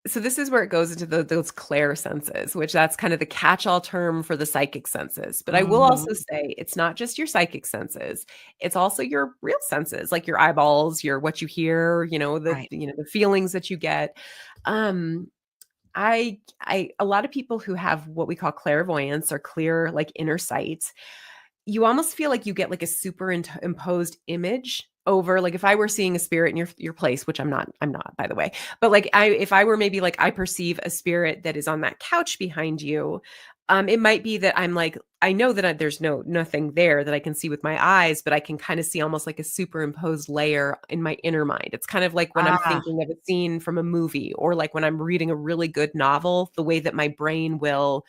so this is where it goes into those clair senses, which that's kind of the catch-all term for the psychic senses. But I will also Mhm. say it's not just your psychic senses; it's also your real senses, like your eyeballs, your what you hear, Right. the feelings that you get. Um, I a lot of people who have what we call clairvoyance or clear like inner sight, you almost feel like you get like a superimposed image over, like if I were seeing a spirit in your place, which I'm not by the way, but like if I were maybe like I perceive a spirit that is on that couch behind you, it might be that I'm like I know that there's nothing there that I can see with my eyes, but I can kind of see almost like a superimposed layer in my inner mind. It's kind of like when I'm Ah. thinking of a scene from a movie, or like when I'm reading a really good novel, the way that my brain will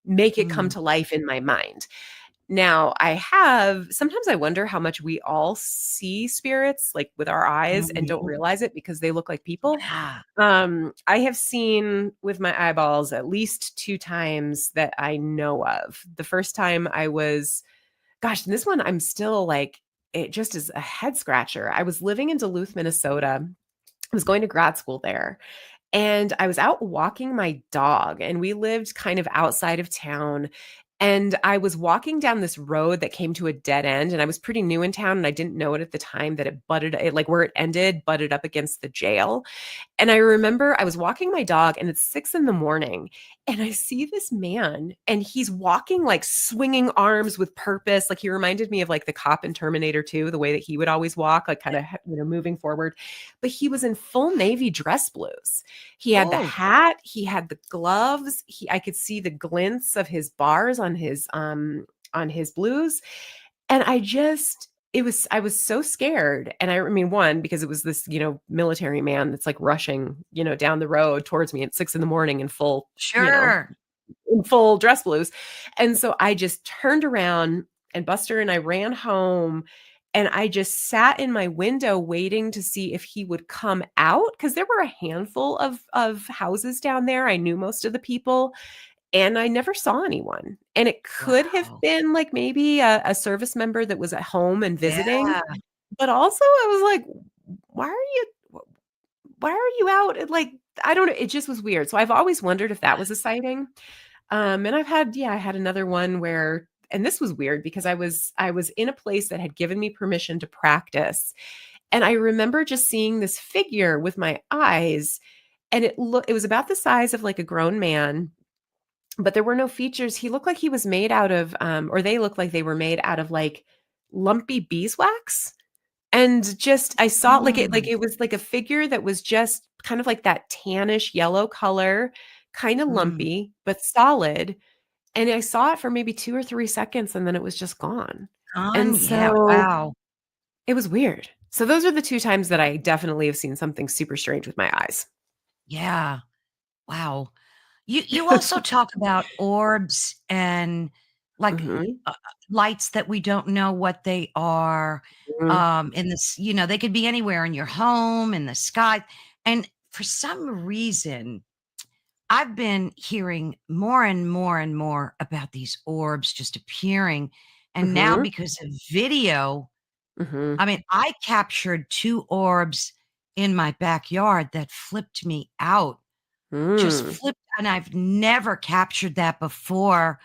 make it come Mm. to life in my mind. Now, sometimes I wonder how much we all see spirits like with our eyes and don't Mhm. realize it because they look like people. Yeah. I have seen with my eyeballs at least 2 times that I know of. The first time I was gosh, and this one I'm still like it just is a head scratcher. I was living in Duluth, Minnesota. I was going to grad school there, and I was out walking my dog, and we lived kind of outside of town. And I was walking down this road that came to a dead end, and I was pretty new in town, and I didn't know it at the time that like where it ended, butted up against the jail. And I remember I was walking my dog and it's 6 in the morning and I see this man and he's walking like swinging arms with purpose. Like he reminded me of like the cop in Terminator 2, the way that he would always walk, like kind of, moving forward. But he was in full navy dress blues. He had the Oh, hat, he had the gloves. I could see the glints of his bars on his blues. And I was so scared. And I mean, one, because it was this, military man that's like rushing, down the road towards me at 6 in the morning sure. in full dress blues. And so I just turned around and Buster and I ran home, and I just sat in my window waiting to see if he would come out because there were a handful of houses down there. I knew most of the people, and I never saw anyone. And it could have Wow. been like maybe a service member that was at home and visiting, Yeah. but also I was like, why are you why are you out at like I don't know, it just was weird. So I've always wondered if that was a sighting. And I had another one where and this was weird because I was in a place that had given me permission to practice. And I remember just seeing this figure with my eyes, and it was about the size of like a grown man, but there were no features. He looked like he was made out of, or they looked like they were made out of like lumpy beeswax. And just, I saw Mm. it was like a figure that was just kind of like that tannish yellow color, kind of Mm. lumpy, but solid. And I saw it for maybe 2 or 3 seconds and then it was just gone. And Yeah, so wow. it was weird. So those are the 2 times that I definitely have seen something super strange with my eyes. Yeah, wow. You also talk about orbs and, like, Mhm. lights that we don't know what they are, Mhm. in this they could be anywhere in your home, in the sky, and for some reason, I've been hearing more and more and more about these orbs just appearing, and now Mhm. because of video, Mhm. I mean, I captured 2 orbs in my backyard that flipped me out, just Mm. flipped, and I've never captured that before.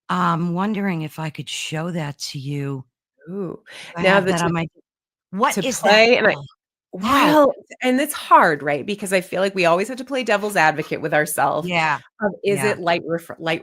I'm wondering if I could show that to you. Ooh. I Now have the that on my what to is that play and I called? Oh, well, and it's hard, right? Because I feel like we always have to play devil's advocate with ourselves yeah, of, is yeah, it light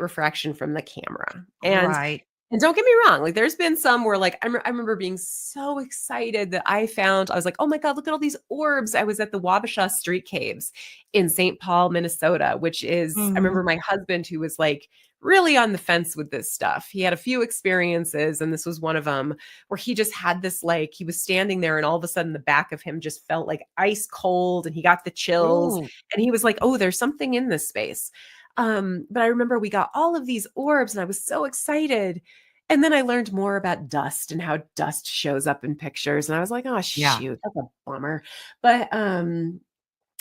refraction from the camera? right. And don't get me wrong, like, there's been some where, like, I remember being so excited that I was like, "Oh my god, look at all these orbs." I was at the Wabasha Street Caves in St. Paul, Minnesota, which is I Mhm. remember my husband who was, like, really on the fence with this stuff. He had a few experiences, and this was one of them where he just had this, like he was standing there, and all of a sudden, the back of him just felt, like, ice cold, and he got the chills, Ooh, and he was like, "Oh, there's something in this space." But I remember we got all of these orbs, and I was so excited, and then I learned more about dust and how dust shows up in pictures, and I was like, "Oh, yeah. shoot, that's a bummer." But,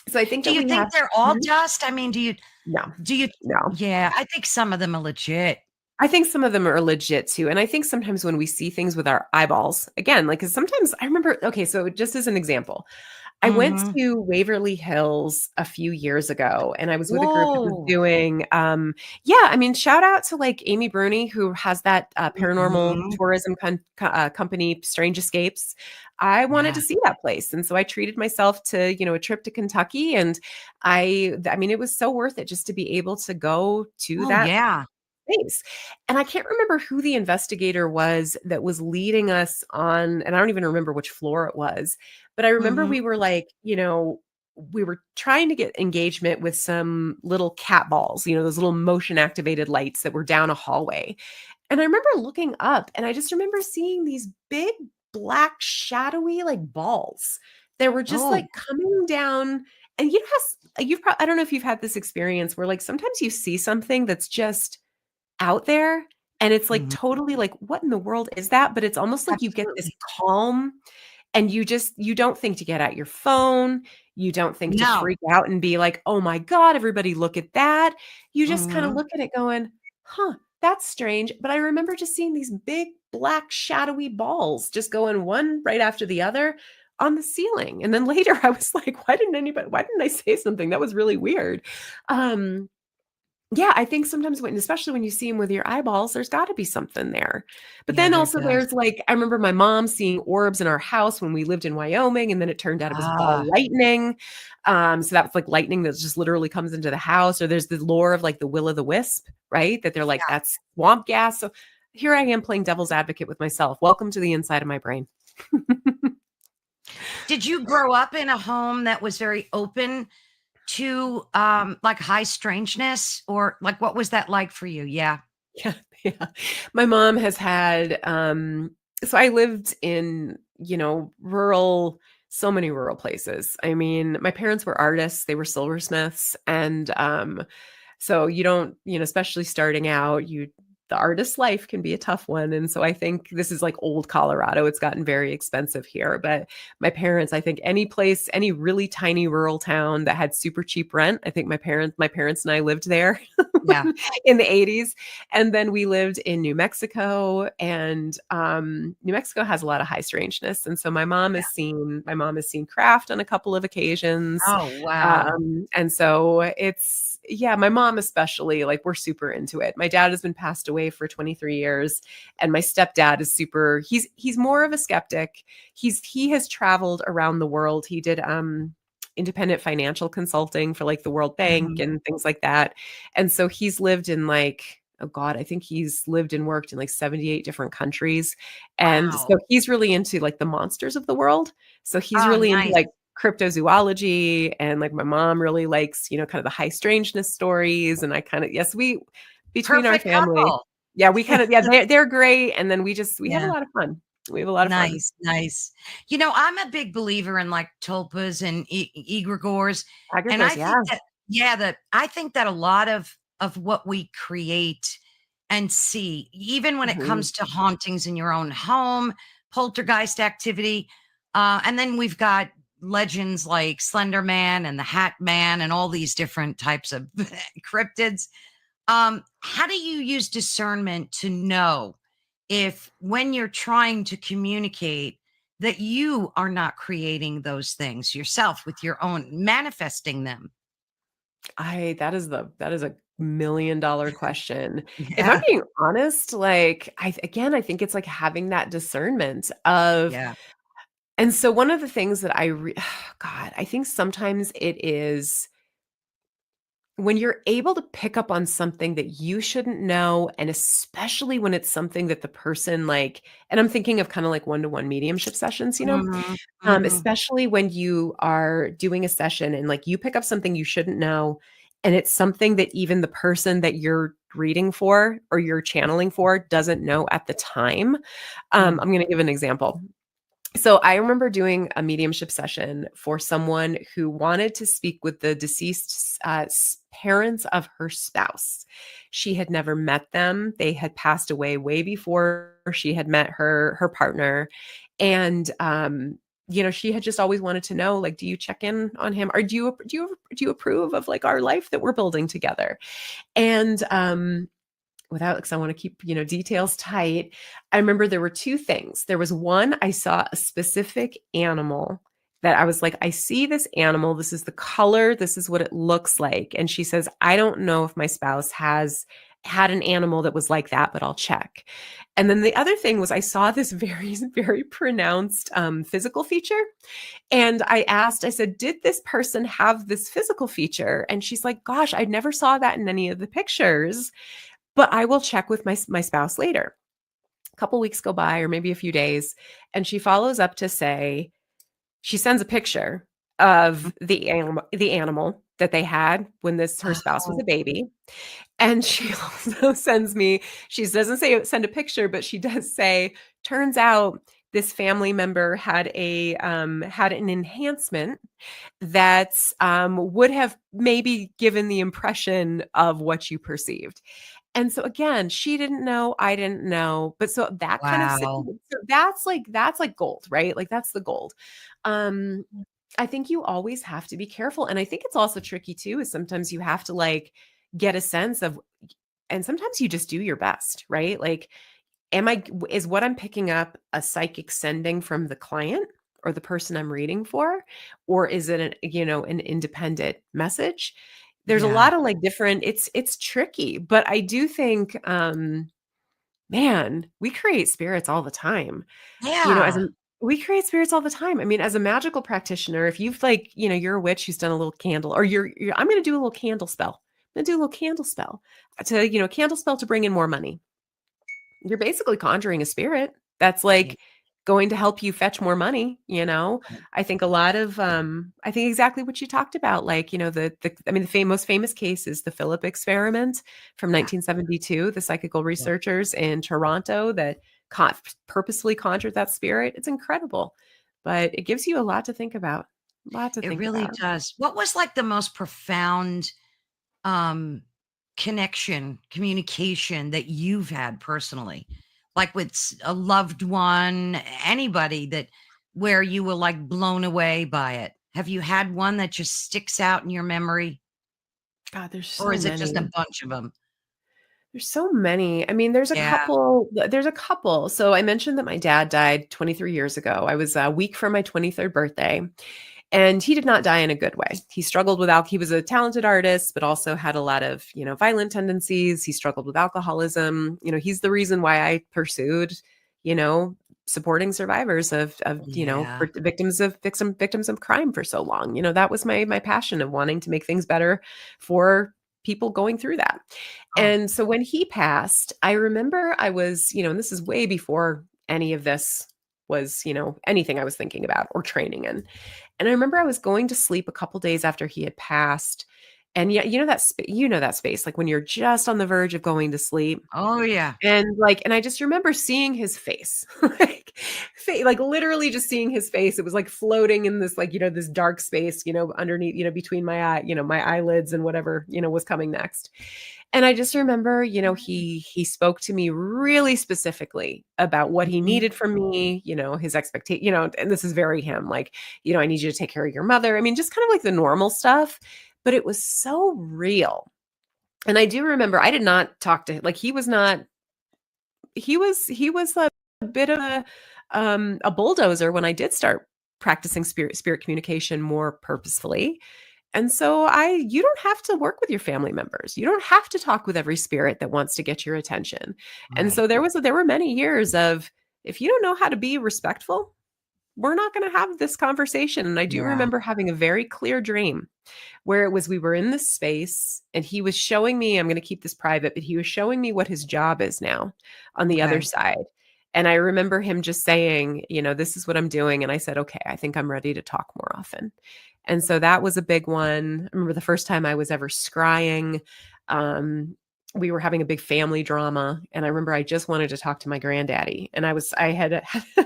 so I think Do that you we have think they're all Mhm. dust? I mean, No, do you no. yeah, I think some of them are legit. I think some of them are legit too, and I think sometimes when we see things with our eyeballs, again, like, 'cause sometimes I remember okay, so just as an example, I went Mhm. to Waverly Hills a few years ago, and I was with a group that was Whoa. doing, yeah, I mean, shout out to, like, Amy Bruni, who has that, paranormal Mhm. tourism company, Strange Escapes. I wanted Yeah. to see that place, and so I treated myself to, a trip to Kentucky, and I mean, it was so worth it just to be able to go to Oh, that yeah. Thanks. And I can't remember who the investigator was that was leading us on, and I don't even remember which floor it was, but I remember Mhm. we were like, we were trying to get engagement with some little cat balls, those little motion activated lights that were down a hallway. And I remember looking up and I just remember seeing these big black shadowy like balls that were just Oh. like coming down. And I don't know if you've had this experience where like sometimes you see something that's just out there, and it's, like, Mhm. totally like, "What in the world is that?" But it's almost like you get this Absolutely. calm, and you don't think to get out your phone, you don't think to No. freak out and be like, "Oh my god, everybody look at that." You just kinda Mhm. look at it going, "Huh, that's strange." But I remember just seeing these big, black, shadowy balls just going one right after the other on the ceiling, and then later I was like, why didn't I say something? That was really weird." Um yeah, I think sometimes especially when you see them with your eyeballs, there's gotta be something there. But Yeah, then there also does. there's, like I remember my mom seeing orbs in our house when we lived in Wyoming, and then it turned out it was ball Ah, lightning. So that's, like, lightning that just literally comes into the house, or there's the lore of, like, the will-o'-the-wisp, right? That they're like, yeah. "That's swamp gas." So here I am playing devil's advocate with myself. Welcome to the inside of my brain. Did you grow up in a home that was very open to, like, high strangeness? Or, like, what was that like for you? Yeah. Yeah, yeah. My mom has had, so I lived in, so many rural places. I mean, my parents were artists, they were silversmiths, and, so you don't, especially starting out, the artist life can be a tough one. And so I think this is like old Colorado. It's gotten very expensive here. But my parents, I think any really tiny rural town that had super cheap rent, I think my parents and I lived there Yeah. in the 80s. And then we lived in New Mexico. And New Mexico has a lot of high strangeness. And so my mom has seen craft on a couple of occasions. Oh, wow. And so yeah, my mom especially, like, we're super into it. My dad has been passed away for 23 years, and my stepdad is he's more of a skeptic. He has traveled around the world. He did independent financial consulting for like the World Bank Mhm. and things like that. And so he's lived in like, oh God, I think he's lived and worked in like 78 different countries. And Wow. so he's really into like the monsters of the world. So he's Oh, really into nice. like cryptozoology, and like my mom really likes, kind of the high strangeness stories. And I kind of, yes, we between our Perfect family, couple. yeah, we kind of, yeah, they're great. And then we have a Yeah. lot of fun. We have a lot of fun. Nice, nice. I'm a big believer in, like, tulpas and egregores, and Agricola, I yeah. think that yeah, that I think that a lot of what we create and see, even when it Mhm. comes to hauntings in your own home, poltergeist activity, and then we've got legends like Slender Man and the Hat Man and all these different types of cryptids. How do you use discernment to know if when you're trying to communicate that you are not creating those things yourself with your own manifesting them? That is a $1,000,000 question. If I'm Yeah. being honest, like, I think it's like having that discernment of. Yeah. And so one of the things that God, I think sometimes it is when you're able to pick up on something that you shouldn't know, and especially when it's something that the person like, and I'm thinking of kind of like one-to-one mediumship sessions, Mhm. Mhm. especially when you are doing a session and like you pick up something you shouldn't know, and it's something that even the person that you're reading for or you're channeling for doesn't know at the time. Mm. I'm going to give an example. So I remember doing a mediumship session for someone who wanted to speak with the deceased parents of her spouse. She had never met them. They had passed away way before she had met her partner, and she had just always wanted to know, like, do you check in on him, or do you approve of like our life that we're building together? And without, because I want to keep, details tight. I remember there were two things. There was one, I saw a specific animal that I was like, I see this animal. This is the color. This is what it looks like. And she says, I don't know if my spouse has had an animal that was like that, but I'll check. And then the other thing was I saw this very, very pronounced physical feature. And I said, did this person have this physical feature? And she's like, gosh, I never saw that in any of the pictures, but I will check with my spouse later. A couple weeks go by, or maybe a few days, and she follows up to say she sends a picture of the animal that they had when her spouse was Oh, a baby. And she also sends me, she doesn't say send a picture, but she does say, turns out this family member had an enhancement that would have maybe given the impression of what you perceived. And so again, she didn't know, I didn't know, but so that kind of wow. situation, so that's like gold, right? Like that's the gold. Um, I think you always have to be careful. And I think it's also tricky too, is sometimes you have to like get a sense of, and sometimes you just do your best, right? Like, is what I'm picking up a psychic sending from the client or the person I'm reading for, or is it an independent message? There's a Yeah. lot of like different, it's tricky, but I do think, man, we create spirits all the time. You know, as Yeah. a we create spirits all the time. I mean, as a magical practitioner, if you've like, you're a witch who's done a little candle, or I'm going to do a little candle spell. I'm going to do a little candle spell candle spell to bring in more money. You're basically conjuring a spirit that's Right. like going to help you fetch more money. I think a lot of I think exactly what you talked about, like, the most famous case is the Philip experiment from Yeah. 1972, the psychical Yeah. researchers in Toronto that purposefully conjured that spirit. It's incredible, but it gives you a lot to think about. A lot to It think really about. does. What was like the most profound um communication that you've had personally? Like with a loved one, anybody that where you were like blown away by it? Have you had one that just sticks out in your memory? God, there's Or so is it just a many. bunch of them? There's so many. I mean, Yeah. there's a couple. So I mentioned that my dad died 23 years ago. I was a week from my 23rd birthday, and he did not die in a good way. He struggled with he was a talented artist, but also had a lot of, violent tendencies. He struggled with alcoholism. He's the reason why I pursued, you know, supporting survivors Yeah. victims of crime for so long. That was my passion of wanting to make things better for people going through that. Oh, And so when he passed, I remember I was, and this is way before any of this was, anything I was thinking about or training in. And I remember I was going to sleep a couple days after he had passed. And yeah, that space, like when you're just on the verge of going to sleep. oh yeah. And I just remember seeing his face, like literally just seeing his face. It was like floating in this, like, this dark space, underneath, between my eyelids and whatever, was coming next. And I just remember, he spoke to me really specifically about what he Mhm. needed from me, his expectation, and this is very him, like, I need you to take care of your mother. I mean, just kind of like the normal stuff, but it was so real. And I do remember I did not talk to him. Like he was a bit of a bulldozer when I did start practicing spirit communication more purposefully. And so you don't have to work with your family members. You don't have to talk with every spirit that wants to get your attention. And Right. so there were many years of, if you don't know how to be respectful, we're not going to have this conversation. And I do Yeah. remember having a very clear dream where it was, we were in this space and he was showing me, I'm going to keep this private, but he was showing me what his job is now on the other Okay. side. And I remember him just saying, this is what I'm doing. And I said, okay, I think I'm ready to talk more often. And so that was a big one. I remember the first time I was ever scrying. Um, we were having a big family drama. And I remember I just wanted to talk to my granddaddy. And I had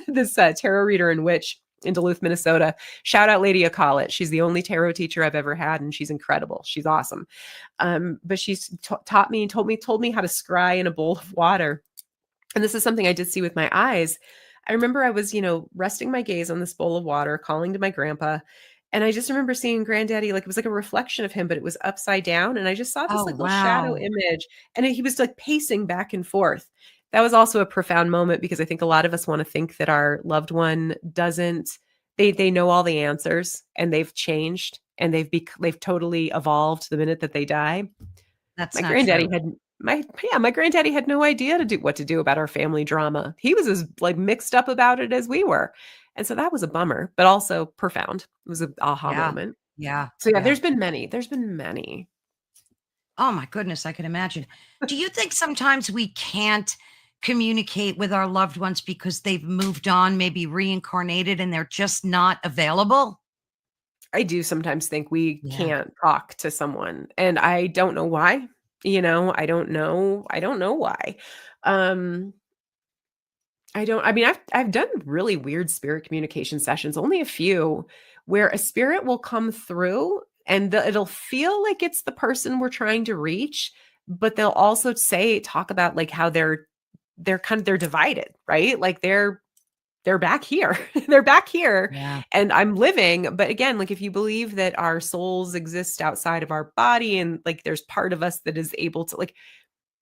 this tarot reader and witch in Duluth, Minnesota. Shout out Lady Akalit. She's the only tarot teacher I've ever had, and she's incredible. She's awesome. But she's taught me, told me how to scry in a bowl of water. And this is something I did see with my eyes. I remember I was, resting my gaze on this bowl of water, calling to my grandpa. And I just remember seeing granddaddy, like it was like a reflection of him, but it was upside down. And I just saw this Oh, like little shadow wow. image. And he was like pacing back and forth. That was also a profound moment because I think a lot of us want to think that our loved one doesn't, they know all the answers and they've changed and they've totally evolved the minute that they die. That's My not granddaddy true. had my granddaddy had no idea what to do about our family drama. He was as like mixed up about it as we were. And so that was a bummer, but also profound. It was an aha Yeah. moment. Yeah. So yeah, Yeah. there's been many. There's been many. Oh my goodness, I can imagine. Do you think sometimes we can't communicate with our loved ones because they've moved on, maybe reincarnated, and they're just not available? I do sometimes think we Yeah. can't talk to someone and I don't know why. I don't know. I don't know why. Um I mean, I've done really weird spirit communication sessions, only a few, where a spirit will come through and it'll feel like it's the person we're trying to reach, but they'll also talk about like how they're divided, right? Like they're back here. They're back here Yeah. and I'm living, but again, like if you believe that our souls exist outside of our body and like there's part of us that is able to like,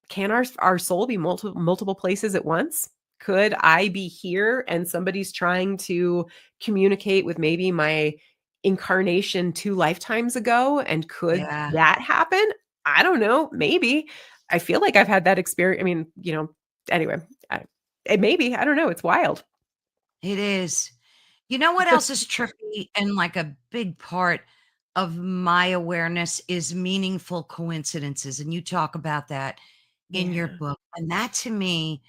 can our soul be multiple places at once? Could I be here and somebody's trying to communicate with maybe my incarnation 2 lifetimes ago, and could Yeah. that happen? I don't know, maybe. I feel like I've had that experience. I mean, anyway, it maybe, I don't know, it's wild. It is. You know what else is trippy and like a big part of my awareness is meaningful coincidences. And you talk about that in your Yeah. book. And that to me,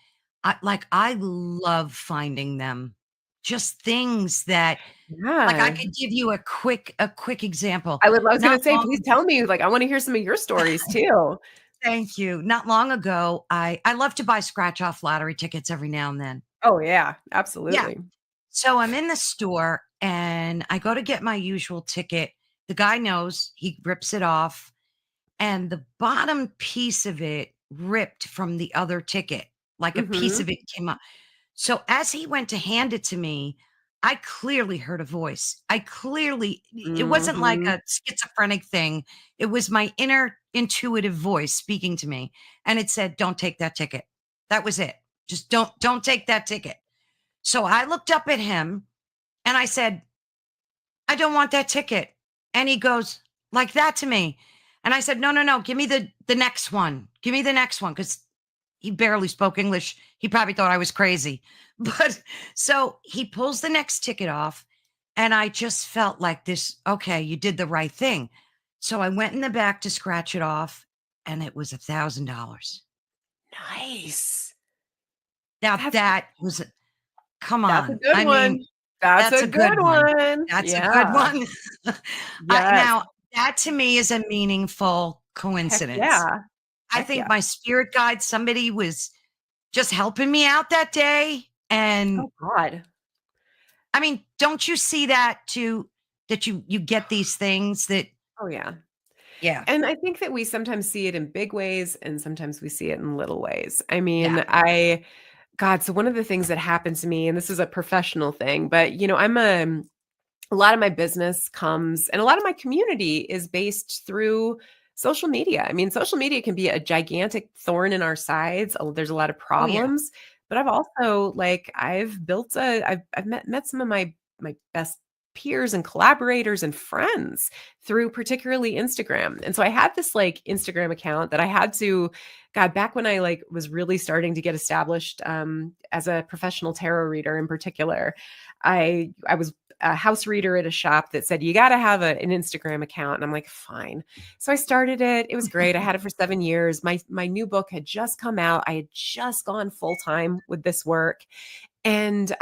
I love finding them. Just things that like I Yeah. could give you a quick example. I was Not gonna say, long please tell me, like, I wanna hear some of your stories too. Thank you. Not long ago, I love to buy scratch off lottery tickets every now and then. Oh, yeah, Yeah. absolutely. So I'm in the store and I go to get my usual ticket. The guy knows, he rips it off, and the bottom piece of it ripped from the other ticket. Like a piece Mhm. of it came up. So as he went to hand it to me, I clearly heard a voice. It wasn't like Mhm. a schizophrenic thing. It was my inner intuitive voice speaking to me. And it said, "Don't take that ticket." That was it. Just don't take that ticket. So I looked up at him and I said, "I don't want that ticket." And he goes like that to me. And I said, "No, no, no. Give me the next one. Give me the next one." Because he barely spoke English. He probably thought I was crazy. But so he pulls the next ticket off. And I just felt like this, okay, you did the right thing. So I went in the back to scratch it off, and it was $1,000. Nice. Now That's that was, come that's a on. good I mean, one. That's that's a a good good one. one. That's a good Yeah. one. Yes. Now that to me is a meaningful Heck coincidence. yeah. I Heck think yeah. my spirit guide, somebody was just helping me out that day. And Oh god. I mean, don't you see that too? That you get these things that, Oh, yeah. yeah, And I think that we sometimes see it in big ways and sometimes we see it in little ways. I yeah, mean, God, so one of the things that happened to me, and this is a professional thing, but a lot of my business comes and a lot of my community is based through social media. I mean, social media can be a gigantic thorn in our sides. There's a lot of oh yeah, problems, but I've also like I've built I've met some of my best peers and collaborators and friends through particularly Instagram. And so I had this like Instagram account that I had to, God, back when I like was really starting to get established as a professional tarot reader in particular, I was a house reader at a shop that said you got to have an Instagram account, and I'm like, fine. So I started it. It was great. I had it for 7 years. My new book had just come out. I had just gone full time with this work, and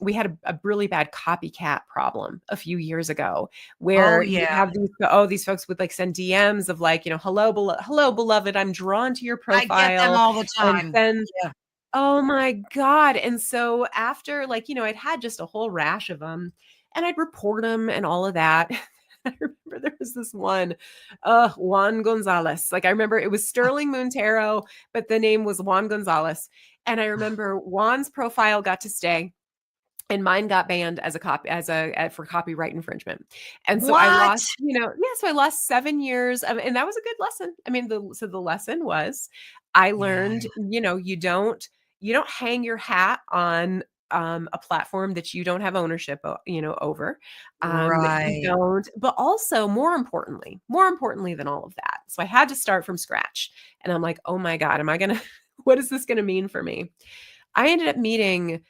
we had a really bad copycat problem a few years ago, Oh, where you would yeah. have these folks would like send DMs of like, hello, beloved, I'm drawn to your I get them profile, all the and time. send. Yeah. Oh my God. And so after like, I'd had just a whole rash of them, and I'd report them and all of that. I remember there was this one, Juan Gonzalez. Like I remember it was Sterling Moon Tarot, but the name was Juan Gonzalez. And I remember Juan's profile got to stay, and mine got banned as a copy for copyright infringement. And so I What? lost, so I lost 7 years and that was a good lesson. I mean, the lesson was I Yeah. learned, you don't hang your hat on a platform that you don't have ownership, over. You Right. don't, but also more importantly than all of that. So I had to start from scratch, and I'm like, oh my God, am I going to, what is this going to mean for me? I ended up meeting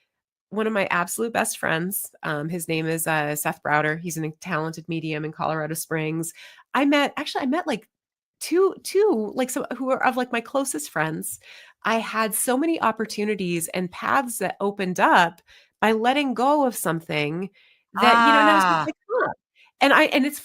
one of my absolute best friends. His name is Seth Browder. He's a talented medium in Colorado Springs. I met like two like some who are of like my closest friends. I had so many opportunities and paths that opened up by letting go of something that, and I was just Ah, like, huh.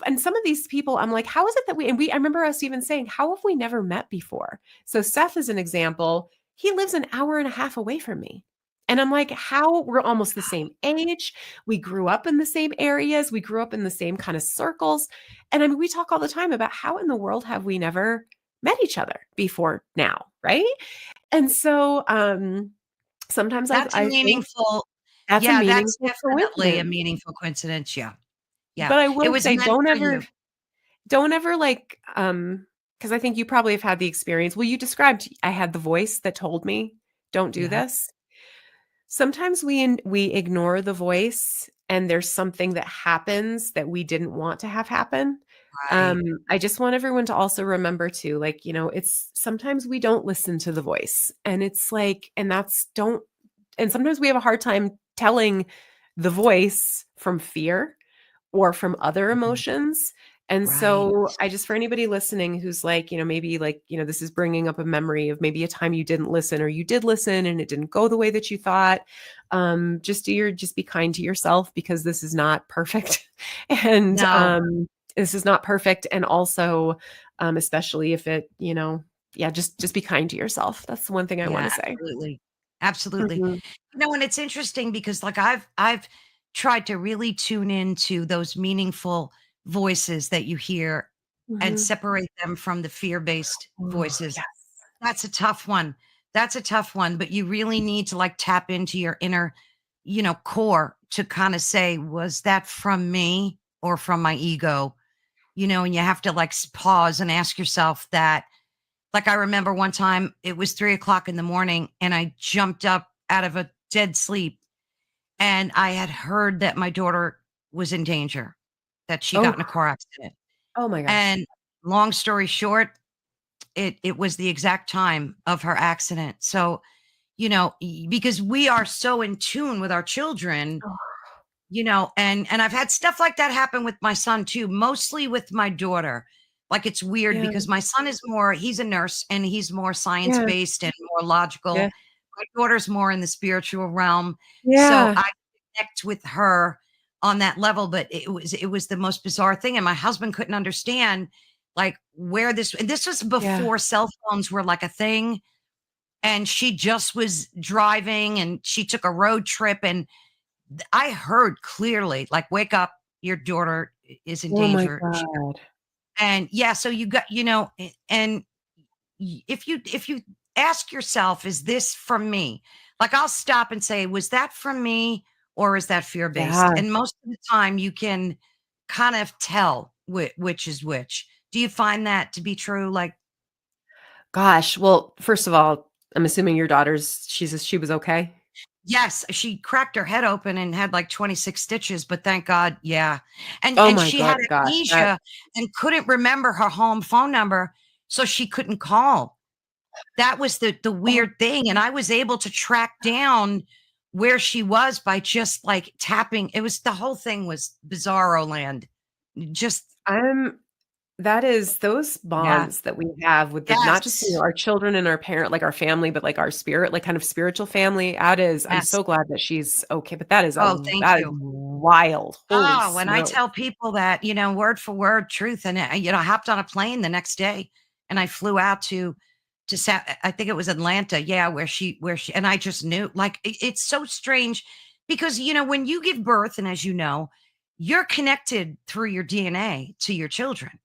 And some of these people, I'm like, how is it that I remember us even saying, how have we never met before? So Seth is an example. He lives an hour and a half away from me. And I'm like, how we're almost the same age. We grew up in the same areas. We grew up in the same kind of circles. And I mean, we talk all the time about how in the world have we never met each other before now, right? And so sometimes that's a I think meaningful that's a yeah, that's meaningful definitely a coincidence. meaningful coincidence, yeah. Yeah. But I It will was say, meant don't for ever, you. don't ever like, because I think you probably have had the experience. Well, you described I had the voice that told me, don't do Yeah, this. Sometimes we ignore the voice, and there's something that happens that we didn't want to have happen. right. I just want everyone to also remember too, like, it's sometimes we don't listen to the voice, and it's like, and that's don't, and sometimes we have a hard time telling the voice from fear or from other Mhm. emotions. And Right. so I just, for anybody listening who's like, maybe like, this is bringing up a memory of maybe a time you didn't listen, or you did listen and it didn't go the way that you thought. Just be kind to yourself, because this is not perfect. And No. this is not perfect. And also, especially if it, yeah, just be kind to yourself. That's the one thing I want Yeah, to say. absolutely. Absolutely. Mhm. And it's interesting because like I've tried to really tune into those meaningful voices that you hear and Mhm. separate them from the fear-based Oh, voices. yes. That's a tough one. That's a tough one, but you really need to like tap into your inner, core to kind of say, was that from me or from my ego? And you have to like pause and ask yourself that. Like I remember one time it was 3 o'clock in the morning and I jumped up out of a dead sleep and I had heard that my daughter was in danger, that she got Oh, in a car accident. oh my gosh. And long story short, it was the exact time of her accident. So, because we are so in tune with our children, Oh, and I've had stuff like that happen with my son too, mostly with my daughter. Like it's weird yeah, because my son is he's a nurse and he's more science yeah, based and more yeah. logical. My daughter's more in the spiritual realm. So Yeah. I connect with her on that level, but it was the most bizarre thing. And my husband couldn't understand like where and this was Yeah. before cell phones were like a thing. And she just was driving and she took a road trip and I heard clearly, like, wake up, your daughter is in Oh my danger. God. And yeah, so you got, and if you ask yourself, is this from me? Like, I'll stop and say, was that from me or is that fear based? Yeah. And most of the time, you can kind of tell which is which. Do you find that to be true? Like, Gosh. Well, first of all, I'm assuming your daughter's she was okay? Yes, she cracked her head open and had like 26 stitches, but thank God, yeah. Oh And my she had gosh, that amnesia and couldn't remember her home phone number, so she couldn't call. That was the oh, weird thing, and I was able to track down where she was by just, like, tapping. It was the whole thing was bizarro land. Just I'm that is those yeah. bonds that we have with the not just, Yes. our children and our parent, like our family, but like our spirit, like kind of spiritual family. That is, I'm Yes. so glad that she's okay, but that is Oh, thank that is you. wild. Holy Oh, when I smoke. tell people that, word for word truth, and I hopped on a plane the next day and I flew out I think it was Atlanta, yeah, where she, and I just knew, like, it's so strange because when you give birth, and as you know, you're connected through your DNA to your children.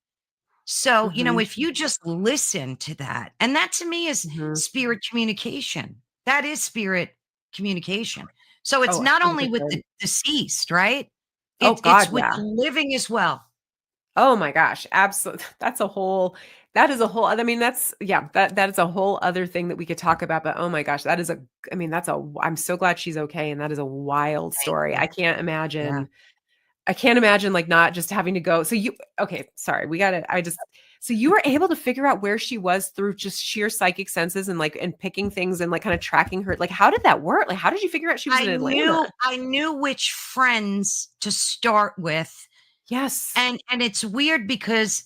So, Mhm, if you just listen to that, and that to me is mhm. spirit communication. That is spirit communication. So it's Oh, not only with the 100%. deceased, right? Oh It's god, with yeah. the living as well. Oh my gosh, absolutely. That is a whole other, I mean, that's yeah, that is a whole other thing that we could talk about, but oh my gosh, that is a I mean, I'm so glad she's okay, and that is a wild Thank story. you. Yeah. I can't imagine, like, not just having to go so you okay, sorry, we gotta I just so you were able to figure out where she was through just sheer psychic senses and, like, and picking things and, like, kinda tracking her like, how did that work? Like, how did you figure out she was I in Atlanta? knew I knew which friends to start with. Yes. And it's weird because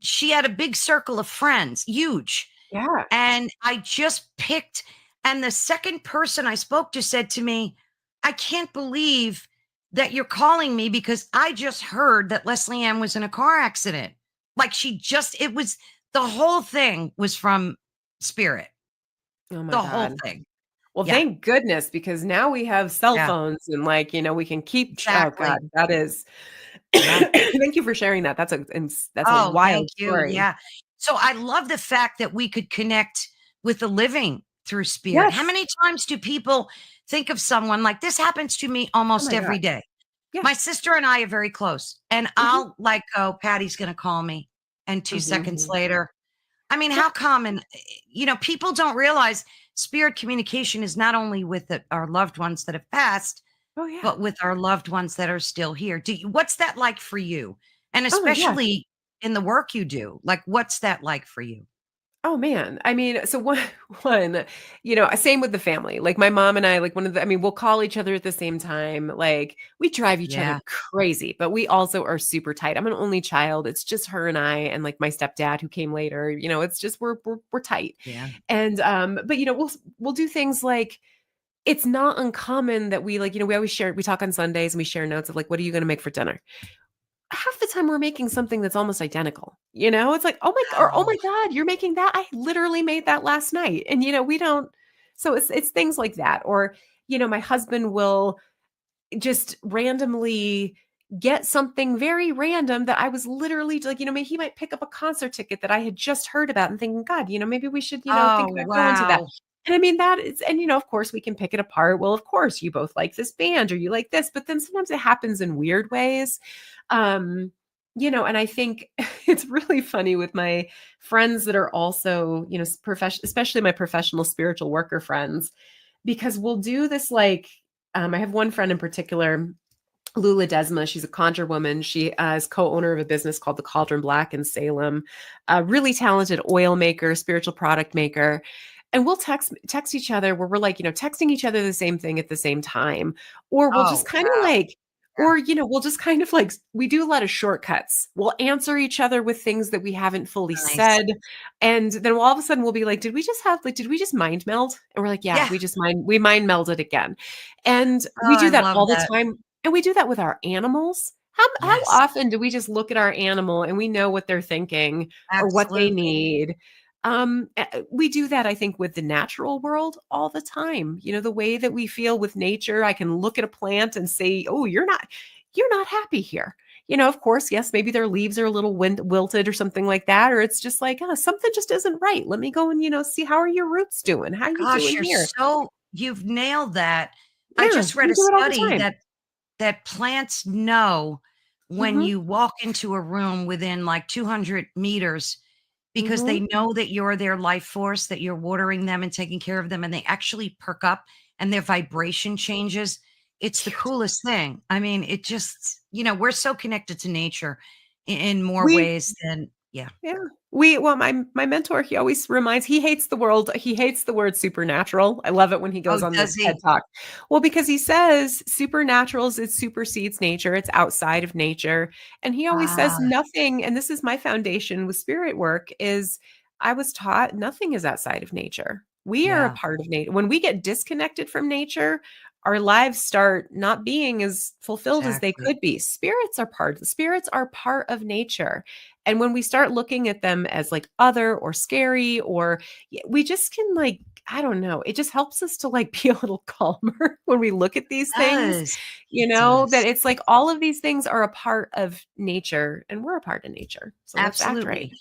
she had a big circle of friends, huge. Yeah. And I just picked, and the second person I spoke to said to me, "I can't believe that you're calling me because I just heard that Leslie Ann was in a car accident." Like it was the whole thing was from spirit. Oh my The whole god. thing. Well, Yeah. thank goodness because now we have cell Yeah. phones and, like, we can keep oh god, Exactly. that is Yeah. thank you for sharing that. That's a Oh, thank wild you. story. Yeah. So I love the fact that we could connect with the living through spirit. How Yes. many times do people think of someone like this? Happens to me Oh almost my every god. day. Yeah. My sister and I are very close, and Mhm. I'll like go, Patty's going to call me. And 2 seconds Mhm. later, I mean, Yeah. how common, people don't realize spirit communication is not only with our loved ones that have passed, Oh yeah. but with our loved ones that are still here. What's that like for you? And Oh yeah. especially in the work you do, like, what's that like for you? Oh, man. I mean, so one, same with the family. Like, my mom and I, like, we'll call each other at the same time. Like, we drive each other Yeah. crazy, but we also are super tight. I'm an only child. It's just her and I and, like, my stepdad who came later. It's just we're tight. Yeah. And, but, we'll do things like it's not uncommon that we always share we talk on Sundays and we share notes of, like, "What are you gonna make for dinner?" Half the time we're making something that's almost identical. It's like, "Oh Wow. my god, you're making that? I literally made that last night." And, we don't so it's things like that. Or, my husband will just randomly get something very random that I was literally like, he might pick up a concert ticket that I had just heard about and thinking, God, maybe we should, Oh, think about going to that. wow. And I mean, that is, and of course we can pick it apart. Well, of course you both like this band or you like this, but then sometimes it happens in weird ways. Um, and I think it's really funny with my friends that are also, especially my professional spiritual worker friends, because we'll do this like, I have one friend in particular, Lula Desma. She's a conjure woman. She is co-owner of a business called the Cauldron Black in Salem. A really talented oil maker, spiritual product maker. And we'll text each other where we're like, texting each other the same thing at the same time. Or we'll just Oh, kind of wow. like, or, we'll just kind of like, we do a lot of shortcuts. We'll answer each other with things that we haven't fully Yeah. Nice. said. And then all of a sudden we'll be like, did we just mind meld? And we're like, yeah, Yeah. we mind melded again. And Oh, we do I that love all the that. time. And we do that with our animals. How Yes. often do we just look at our animal and we know what they're thinking or what they Absolutely. need? We do that, I think, with the natural world all the time. The way that we feel with nature, I can look at a plant and say, "Oh, you're not happy here." Of course, yes, maybe their leaves are a little wilted or something like that, or it's just like, oh, something just isn't right. Let me go and see how are your roots doing? How are you Gosh, doing here? you've nailed that. I Yeah, just read we a do it all the study time. that plants know when Hmm. you walk into a room within like 200 meters, because Hmm. they know that you're their life force, that you're watering them and taking care of them, and they actually perk up and their vibration changes. It's the coolest thing. I mean, it just, we're so connected to nature in more We ways than, yeah. Yeah. Well, my mentor, he always reminds, he hates the world. He hates the word supernatural. I love it when he Oh, goes on the does TED he? Talk. Well, because he says supernaturals, it supersedes nature. It's outside of nature. And he always says Ah, nothing. And this is my foundation with spirit work is I was taught nothing is outside of nature. We are a yeah, part of nature. When we get disconnected from nature, our lives start not being as fulfilled as they exactly. could be. Spirits are part of nature. And when we start looking at them as like other or scary, or we just can like, I don't know, it just helps us to like be a little calmer when we look at these things, Does. It that does. it's like all of these things are a part of nature and we're a part of nature. So let's act right. Absolutely.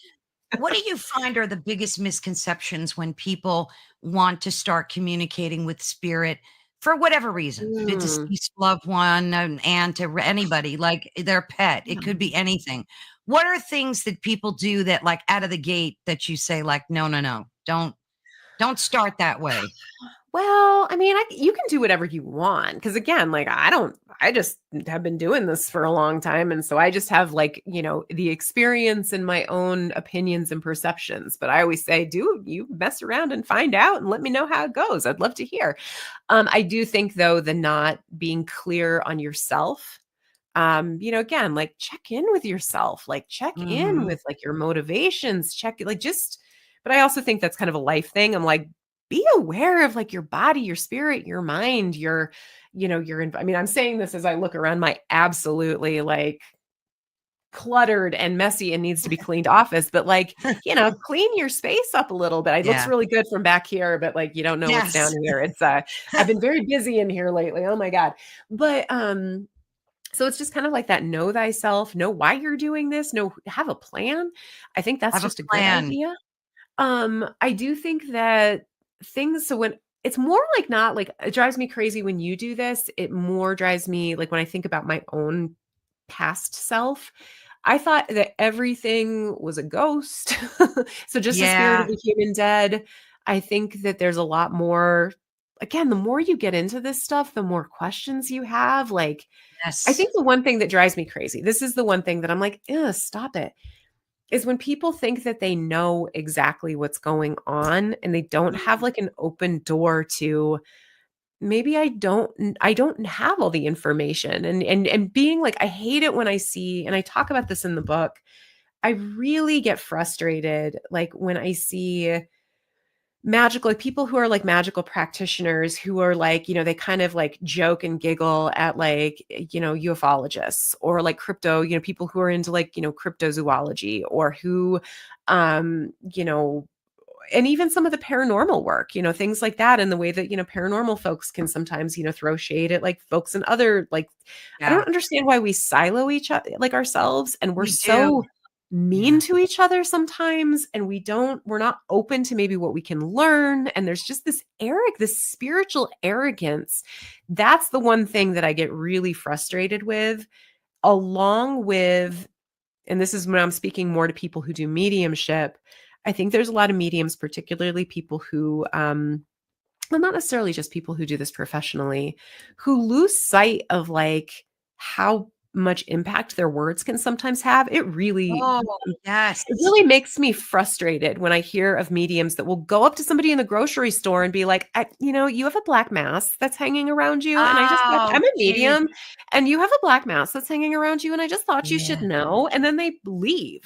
What do you find are the biggest misconceptions when people want to start communicating with spirit for whatever reason? The Mm, deceased loved one, an aunt, or anybody, like their pet. It could yeah. be anything. What are things that people do that, like out of the gate, that you say, like, no, no, no, don't start that way. Well, I mean, you can do whatever you want because again, like I just have been doing this for a long time, and so I just have like the experience and my own opinions and perceptions. But I always say, do you mess around and find out, and let me know how it goes. I'd love to hear. I do think though the not being clear on yourself. Again, like check in with yourself, like check in Hmm. with like your motivations, check like just. But I also think that's kind of a life thing. I'm like be aware of like your body, your spirit, your mind, I mean, I'm saying this as I look around my absolutely like cluttered and messy and needs to be cleaned office, but like, clean your space up a little bit. It looks Yeah. really good from back here, but like you don't know what's down Yes. here. It's I've been very busy in here lately. Oh my God. But so it's just kind of like that know thyself, know why you're doing this, know have a plan. I think that's Have a just a good plan. idea. I do think that so when it's more like not like it drives me crazy when you do this. It more drives me like when I think about my own past self. I thought that everything was a ghost. So just the spirit of Yeah. the human dead. I think that there's a lot more. Again, the more you get into this stuff, the more questions you have. Like, I Yes. think the one thing that drives me crazy, this is the one thing that I'm like, ugh, stop it is when people think that they know exactly what's going on and they don't have Mm. like an open door to maybe I don't have all the information and being like I hate it when I see and I talk about this in the book. I really get frustrated like when I see magical like people who are like magical practitioners who are like they kind of like joke and giggle at like ufologists or like crypto people who are into like cryptozoology or who and even some of the paranormal work things like that and the way that paranormal folks can sometimes throw shade at like folks and other like I Yeah. don't understand why we silo each other like ourselves and we're We do. so mean Yeah. to each other sometimes and we're not open to maybe what we can learn and there's just this spiritual arrogance. That's the one thing that I get really frustrated with along with and this is when I'm speaking more to people who do mediumship. I think there's a lot of mediums, particularly people who well, not necessarily just people who do this professionally, who lose sight of like how much impact their words can sometimes have. Oh, yes. It really makes me frustrated when I hear of mediums that will go up to somebody in the grocery store and be like, you have a black mass that's hanging around you. And I just thought Oh, I'm a gee. medium and you have a black mass that's hanging around you. And I just thought you should Yeah. know. And then they leave.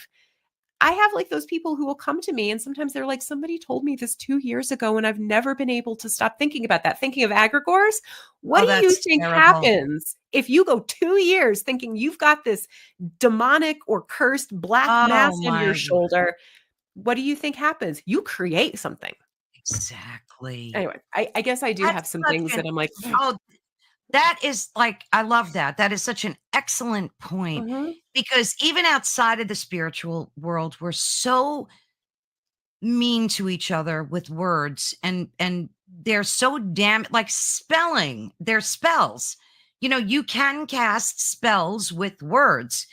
I have like those people who will come to me and sometimes they're like, somebody told me this 2 years ago and I've never been able to stop thinking about that. Thinking of egregores. What Oh, do you that's think terrible. happens if you go 2 years thinking you've got this demonic or cursed black Oh mass on your my god. shoulder? What do you think happens? You create something. Exactly. Anyway, I guess I do That's have some such things an that I'm like, oh, that is like I love that. That is such an excellent point mhm, because even outside of the spiritual world, we're so mean to each other with words and they're so damn like spelling, they're spells. You can cast spells with words.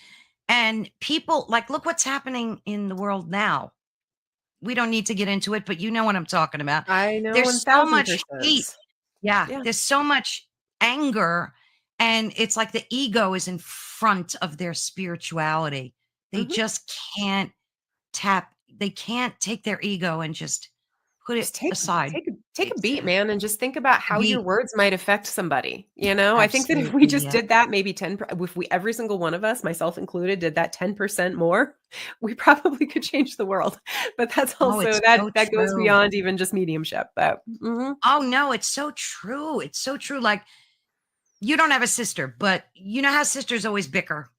And people like look what's happening in the world now. We don't need to get into it, but you know what I'm talking about. I know There's so much 1000%. hate Yeah, Yeah. there's so much anger, and it's like the ego is in front of their spirituality. They Mhm. just can't they can't take their ego and just put Just it take aside. take a beat, Exactly. man, and just think about how your Be words might affect somebody, you know? I think that if we absolutely, just yeah. did that maybe 10 per if we every single one of us, myself included, did that 10% more, we probably could change the world. But that's Oh, also it's that so that goes true. beyond even just mediumship, but mhm. Oh, no, it's so true. It's so true. Like, you don't have a sister, but you know how sisters always bicker?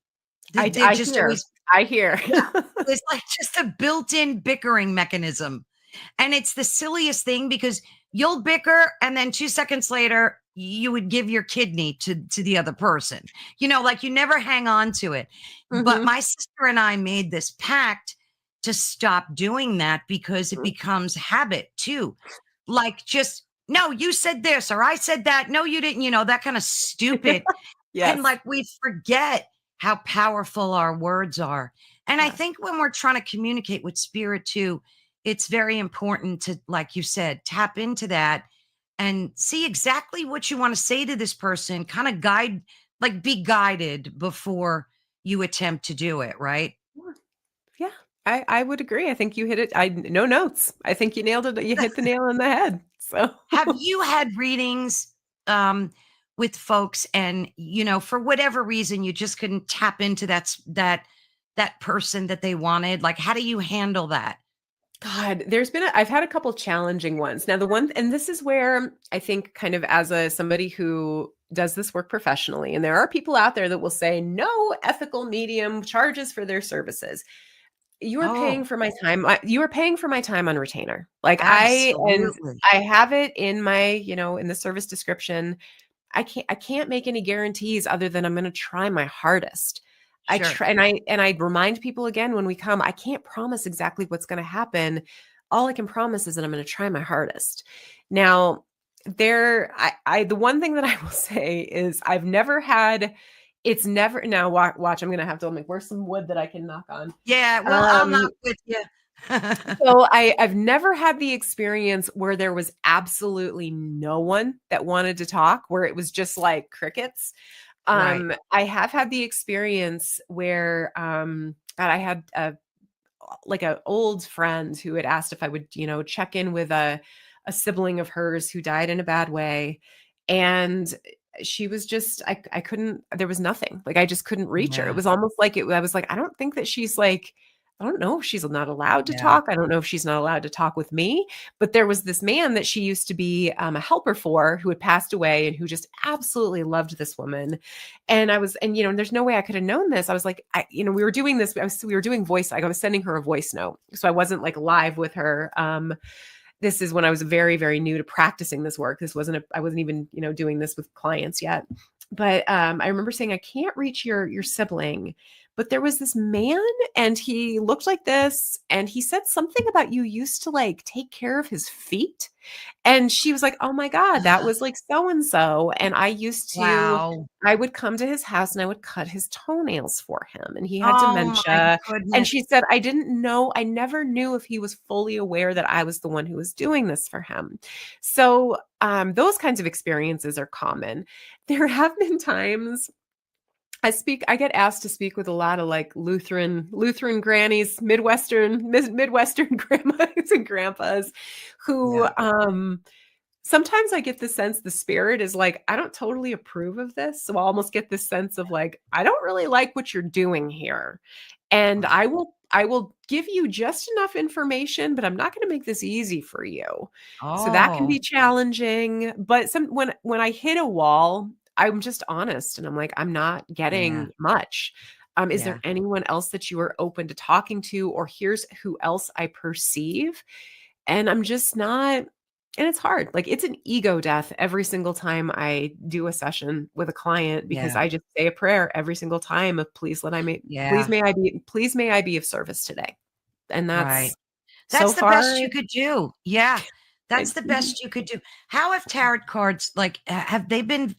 They're I just hear. always I hear. yeah. It's like just a built-in bickering mechanism. And it's the silliest thing because you'll bicker and then 2 seconds later you would give your kidney to the other person. Like you never hang on to it. But Mhm. my sister and I made this pact to stop doing that because it becomes habit too. Like just no, you said this or I said that. No, you didn't, that kind of stupid. And Yes. like we forget how powerful our words are. And I Yes. think when we're trying to communicate with spirit too, it's very important to, like you said, tap into that and see exactly what you want to say to this person, kind of like be guided before you attempt to do it, right? Sure. Yeah. I would agree. I think you hit it. I no notes. I think you nailed it. You hit the nail on the head. So Have you had readings um, with folks and, for whatever reason, you just couldn't tap into that person that they wanted? Like, how do you handle that? God, I've had a couple challenging ones. Now the one and this is where I think kind of as a somebody who does this work professionally, and there are people out there that will say no ethical medium charges for their services. You are paying Oh, for my time. You are paying for my time on retainer. Like absolutely. I have it in my, in the service description. I can't make any guarantees other than I'm going to try my hardest. I Sure. try and I remind people again when we come, I can't promise exactly what's going to happen. All I can promise is that I'm going to try my hardest. Now, the one thing that I will say is I've never had it's never now watch, I'm going to have to like where's some wood that I can knock on. Yeah, well, I'll Um knock with you. so I've never had the experience where there was absolutely no one that wanted to talk, where it was just like crickets. Right. I have had the experience where God, I had like a old friend who had asked if I would, check in with a sibling of hers who died in a bad way. And she was just I couldn't there was nothing. Like I just couldn't reach her. It Yeah. was almost like I was like, I don't think that she's like I don't know if she's not allowed to Yeah. talk. I don't know if she's not allowed to talk with me. But there was this man that she used to be a helper for who had passed away and who just absolutely loved this woman. And there's no way I could have known this. I was like, we were doing this. We were doing voice. I was sending her a voice note. So I wasn't like live with her. This is when I was very, very new to practicing this work. I wasn't even, doing this with clients yet. But I remember saying, I can't reach your sibling. But there was this man and he looked like this. And he said something about you used to like take care of his feet. And she was like, "Oh my god, that was like so and so, and Wow. I would come to his house and I would cut his toenails for him, and he had Oh my dementia." And goodness. she said, I never knew if he was fully aware that I was the one who was doing this for him." So, those kinds of experiences are common. There have been times I get asked to speak with a lot of like Lutheran grannies, Midwestern grandmas and grandpas who Yeah. sometimes I get the sense the spirit is like, I don't totally approve of this. So I almost get this sense of like, I don't really like what you're doing here. And Right. I will give you just enough information, but I'm not going to make this easy for you. So that can Oh, be challenging. But when I hit a wall, I'm just honest and I'm like, I'm not yeah. getting much. Is there Yeah. anyone else that you are open to talking to? Or here's who else I perceive? And I'm just not and it's hard. Like it's an ego death every single time I do a session with a client because Yeah. I just say a prayer every single time of Yeah. please may I be of service today. And Right. that's so That's the far best you could do. Yeah. That's the mhm. best you could do. How have tarot cards, like, have they been,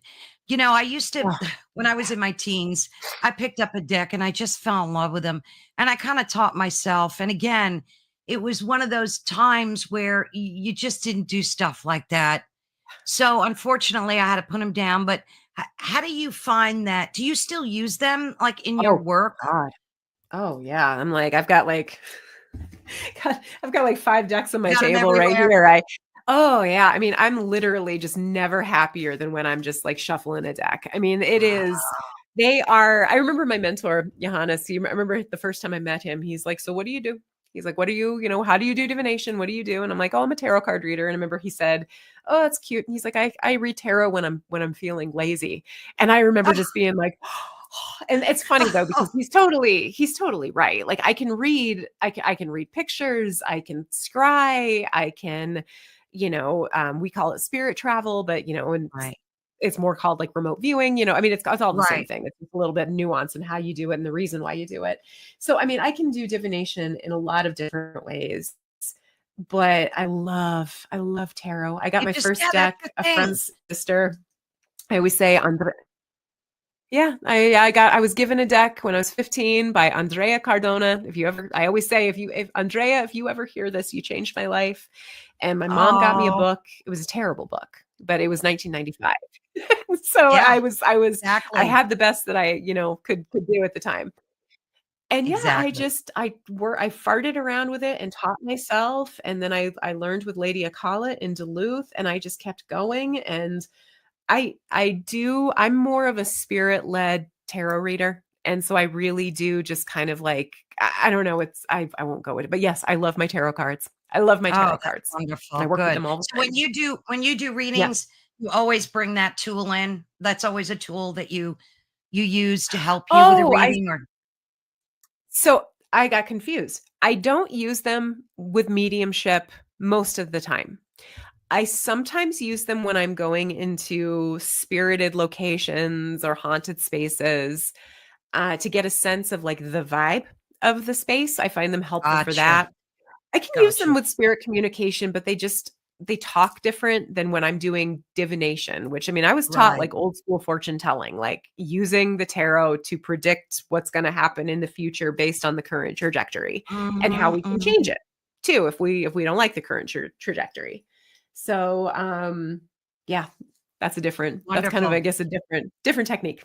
I used to, Oh, when I was in my teens, I picked up a deck and I just fell in love with them. And I kind of taught myself. And again, it was one of those times where you just didn't do stuff like that So unfortunately, I had to put them down. But how do you find that? Do you still use them like in your Oh work? God. Oh yeah. I'm like, I've got like God, I've got like 5 decks on my You got them table right everywhere. here. Oh yeah. I mean, I'm literally just never happier than when I'm just like shuffling a deck. I mean, it is Wow. they are I remember my mentor, Johannes, I remember the first time I met him, he's like, "So what do you do?" He's like, "What do you how do you do divination? What do you do?" And I'm like, "Oh, I'm a tarot card reader." And I remember he said, "Oh, that's cute." And he's like, I read tarot when I'm feeling lazy." And I remember just being like, and it's funny though because he's totally right. Like I can read pictures, I can scry, I can we call it spirit travel, but and Right. it's more called like remote viewing, I mean it's all the same Right. thing. It's just a little bit of nuance in how you do it and the reason why you do it. So I mean, I can do divination in a lot of different ways, but I love tarot. I got You my just, first yeah, that's deck, the a thing. friend's sister. I always say yeah, I was given a deck when I was 15 by Andrea Cardona. I always say if Andrea, if you ever hear this, you changed my life. And my mom got me a Oh, book. It was a terrible book, but it was 1995. So yeah, I exactly. had the best that I could do at the time. And yeah, Exactly. I farted around with it and taught myself. And then I learned with Lady Akalit in Duluth, and I just kept going. And I'm more of a spirit-led tarot reader, and so I really do just kind of like I don't know, I won't go with it, but yes, I love my tarot cards. I love my Oh, tarot that's cards. I wonderful. work with Good. them all the So time. when you do Yeah. readings, you always bring that tool in? That's always a tool that you use to help you with a Oh, I reading or so I got confused. I don't use them with mediumship most of the time. I sometimes use them when I'm going into spirited locations or haunted spaces, to get a sense of like the vibe of the space. I find them helpful for gotcha, that. I can use them gotcha. with spirit communication, but they talk different than when I'm doing divination, which I mean, I was taught Right. like old school fortune telling, like using the tarot to predict what's going to happen in the future based on the current trajectory and how Mhm, we can change mhm. it too if we don't like the current trajectory. So, yeah, that's kind of I Wonderful. guess a different technique.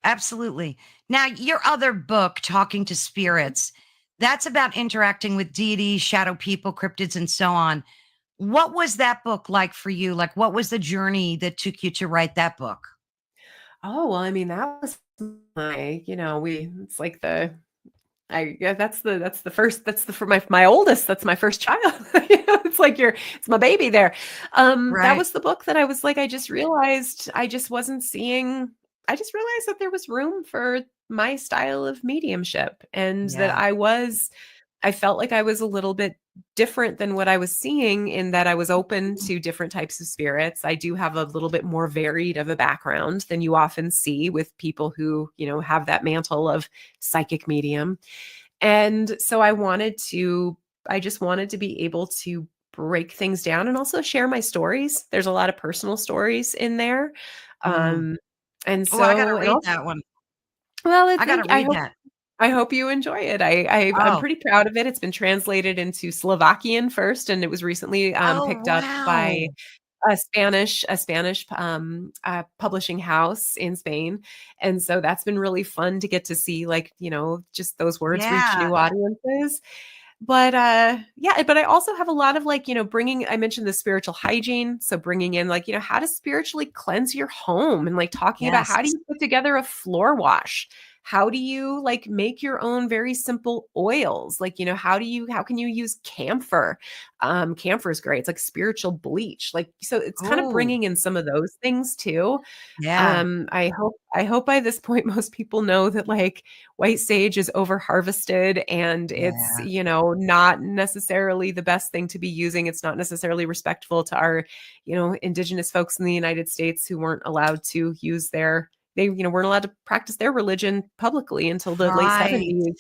Absolutely. Now, your other book, Talking to Spirits, that's about interacting with deities, shadow people, cryptids, and so on. What was that book like for you? Like, what was the journey that took you to write that book? Oh, well, I mean, that was we it's like yeah, that's the for my oldest, that's my first child. It's my baby there. That Right. was the book that I was like, I just realized I just realized that there was room for my style of mediumship and that Yeah. I felt like I was a little bit different than what I was seeing in that I was open to different types of spirits. I do have a little bit more varied of a background than you often see with people who, have that mantle of psychic medium. And so I just wanted to be able to break things down and also share my stories. There's a lot of personal stories in there. Mm. Um, and Oh, I gotta so, and read also, that one. well, I gotta I read hope that. I hope you enjoy it. I'm Oh. pretty proud of it. It's been translated into Slovakian first, and it was recently Oh, picked up by wow. a Spanish publishing house in Spain, and so that's been really fun to get to see, like just those words reach Yeah. new audiences. But yeah, but I also have a lot of like bringing. I mentioned the spiritual hygiene, so bringing in like how to spiritually cleanse your home and like talking about Yes. how do you put together a floor wash. How do you like make your own very simple oils? Like, how can you use camphor? Camphor is great. It's like spiritual bleach. Like, so it's kind of Oh, bringing in some of those things too. yeah. I hope by this point most people know that like white sage is over harvested and it's, Yeah. not necessarily the best thing to be using. It's not necessarily respectful to our, indigenous folks in the United States who weren't allowed to use weren't allowed to practice their religion publicly until the late Right. 70s.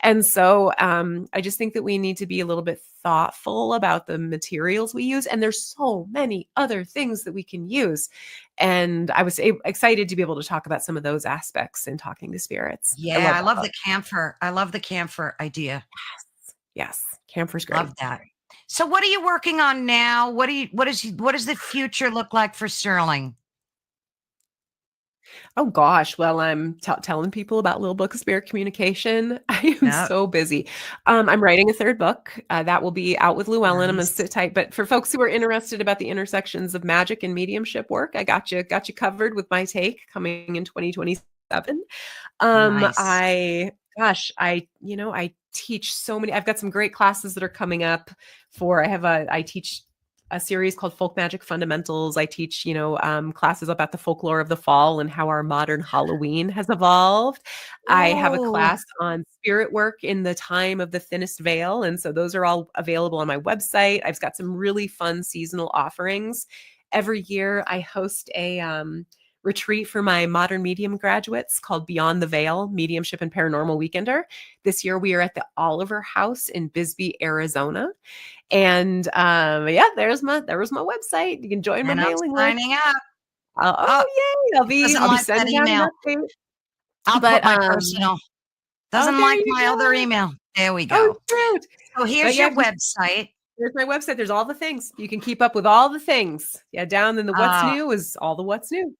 And so I just think that we need to be a little bit thoughtful about the materials we use. And there's so many other things that we can use. And I was excited to be able to talk about some of those aspects in Talking to Spirits. I Yeah, love I that love book. the camphor. I love the camphor idea. Yes. Camphor's great. Love that. So what are you working on now? What does the future look like for Sterling? Oh gosh, well, I'm telling people about Little Book of Spirit Communication. I am Yep. so busy. I'm writing a third book that will be out with Llewellyn. I'm gonna Nice. sit tight. But for folks who are interested about the intersections of magic and mediumship work, I got you covered with my take coming in 2027. Nice. I teach so many. I've got some great classes that are coming up for. I teach a series called Folk Magic Fundamentals. I teach, classes about the folklore of the fall and how our modern Halloween has evolved. I have a Oh, class on spirit work in the time of the thinnest veil. And so those are all available on my website. I've got some really fun seasonal offerings. Every year I host a retreat for my modern medium graduates called Beyond the Veil Mediumship and Paranormal Weekender. This year we are at the Oliver House in Bisbee, Arizona. And yeah, there was my website. You can join my and I'm mailing list. signing up. Oh, Oh yay! doesn't I'll be like that sending out an email. update. I'll put But my personal. oh, Doesn't there like you my other go. email. There we Oh go. shoot! So But here's yeah, your website. there's my website. There's all the things you can keep up with. All the things. Yeah, down in the what's Uh, new is all the what's new.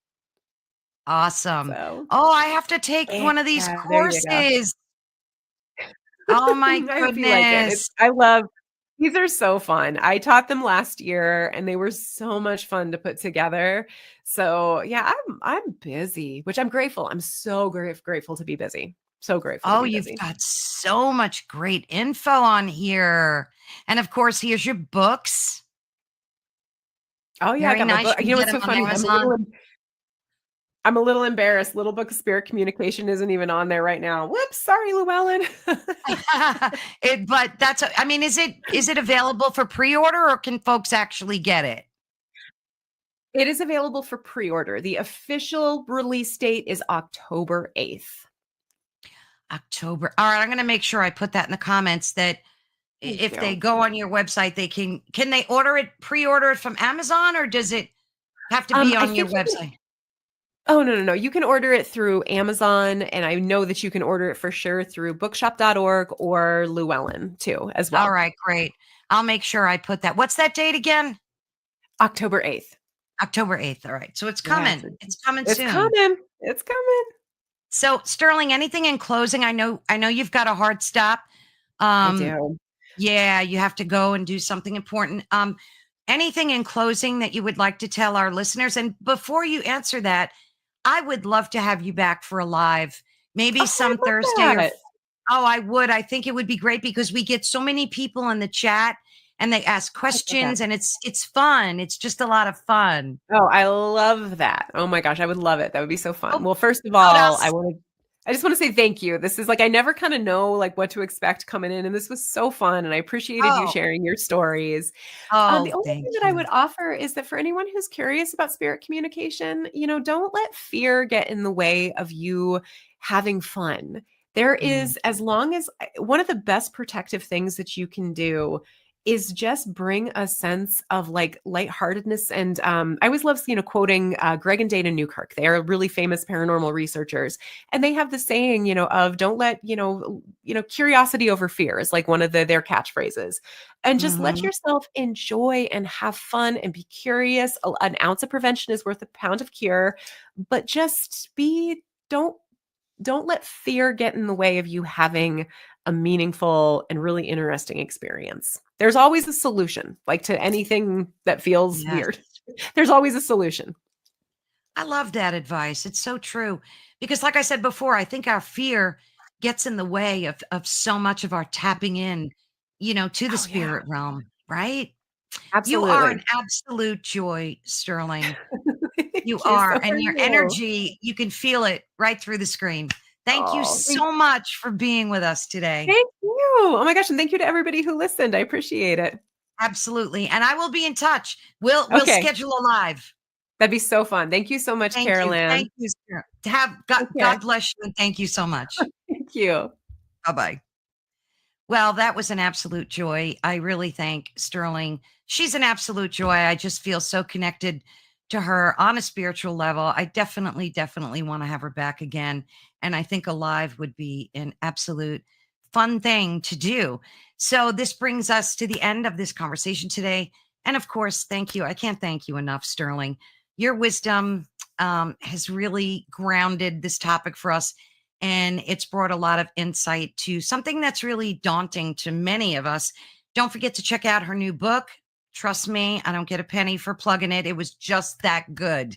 awesome. So Oh, I have to take yeah, one of these there you go. courses. Oh my I hope you like it. goodness. I love these are so fun. I taught them last year and they were so much fun to put together. So, yeah, I'm busy, which I'm grateful. I'm so grateful to be busy. So grateful to Oh, be you've busy. got so much great info on here. And of course, here's your books. Oh yeah, I Very got my nice. book. You You can know get what's them so on funny? Amazon. I'm a little embarrassed. Little Book of Spirit Communication isn't even on there right now. Whoops, sorry, Llewellyn. But I mean, is it available for pre-order or can folks actually get it? It is available for pre-order. The official release date is October 8th. October. All right, I'm going to make sure I put that in the comments that Thank if they you. go on your website, they can they order it, pre-order it from Amazon, or does it have to be I on your think you can. website? Oh, no, no, no. You can order it through Amazon, and I know that you can order it for sure through bookshop.org or Llewellyn too, as All well. right, great. I'll make sure I put that. What's that date again? October 8th. October 8th. All right. So it's Yeah, coming. It's coming it's soon. coming. It's coming. So Sterling, anything in closing? I know you've got a hard stop. I Um, do. yeah, you have to go and do something important. Anything in closing that you would like to tell our listeners? And before you answer that, I would love to have you back for a live, maybe Oh, I some Thursday love or that. oh, I would. I think it would be great because we get so many people in the chat and they ask I love that. questions and it's fun. It's just a lot of fun. Oh, I love that. Oh my gosh, I would love it. That would be so fun. Oh, Well, first of about all, us. I just want to say thank you. This is like I never kind of know like what to expect coming in, and this was so fun, and I appreciated you Oh, sharing your stories. The oh, only thing thank that I you. would offer is that for anyone who's curious about spirit communication, don't let fear get in the way of you having fun. There Mm, is, as long as one of the best protective things that you can do is just bring a sense of like lightheartedness. And I always love, quoting Greg and Dana Newkirk. They are really famous paranormal researchers, and they have the saying, of don't let curiosity over fear is like one of their catchphrases, and just let mhm. yourself enjoy and have fun and be curious. An ounce of prevention is worth a pound of cure, but just be don't let fear get in the way of you having a meaningful and really interesting experience. There's always a solution, like to anything that feels Yes. weird. There's always a solution. I love that advice. It's so true. Because like I said before, I think our fear gets in the way of so much of our tapping in, to the Oh, yeah. spirit realm, right? You are Absolutely. an absolute joy, Sterling. You Thank you. So are. are And your you. energy, you can feel it right through the screen. Thank you Oh, so much for being with us today. thank you. Oh my gosh. And thank you to everybody who listened. I appreciate it. Absolutely. And I will be in touch. We'll Okay. schedule a live. That'd be so fun. Thank you so much, Thank you. Carolyn. Thank you, sir. Have God, Take care. God bless you and thank you so much. Thank you. Bye-bye. Well, that was an absolute joy. I really thank Sterling. She's an absolute joy. I just feel so connected to her on a spiritual level. I definitely, definitely want to have her back again. And I think a live would be an absolute fun thing to do. So this brings us to the end of this conversation today. And of course, thank you. I can't thank you enough, Sterling. Your wisdom has really grounded this topic for us. And it's brought a lot of insight to something that's really daunting to many of us. Don't forget to check out her new book. Trust me, I don't get a penny for plugging it. It was just that good.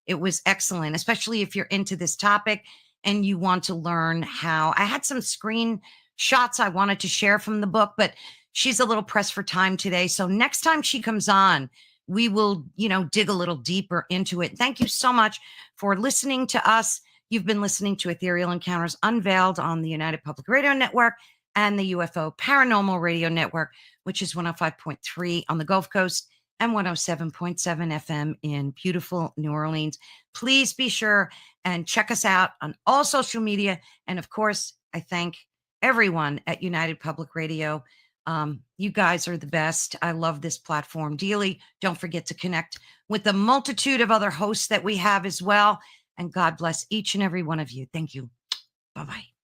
It was excellent, especially if you're into this topic and you want to learn how. I had some screenshots I wanted to share from the book, but she's a little pressed for time today. So next time she comes on, we will, dig a little deeper into it. Thank you so much for listening to us. You've been listening to Ethereal Encounters Unveiled on the United Public Radio Network and the UFO Paranormal Radio Network, which is 105.3 on the Gulf Coast and 107.7 FM in beautiful New Orleans. Please be sure and check us out on all social media. And of course, I thank everyone at United Public Radio. You guys are the best. I love this platform dearly. Don't forget to connect with the multitude of other hosts that we have as well. And God bless each and every one of you. Thank you. Bye-bye.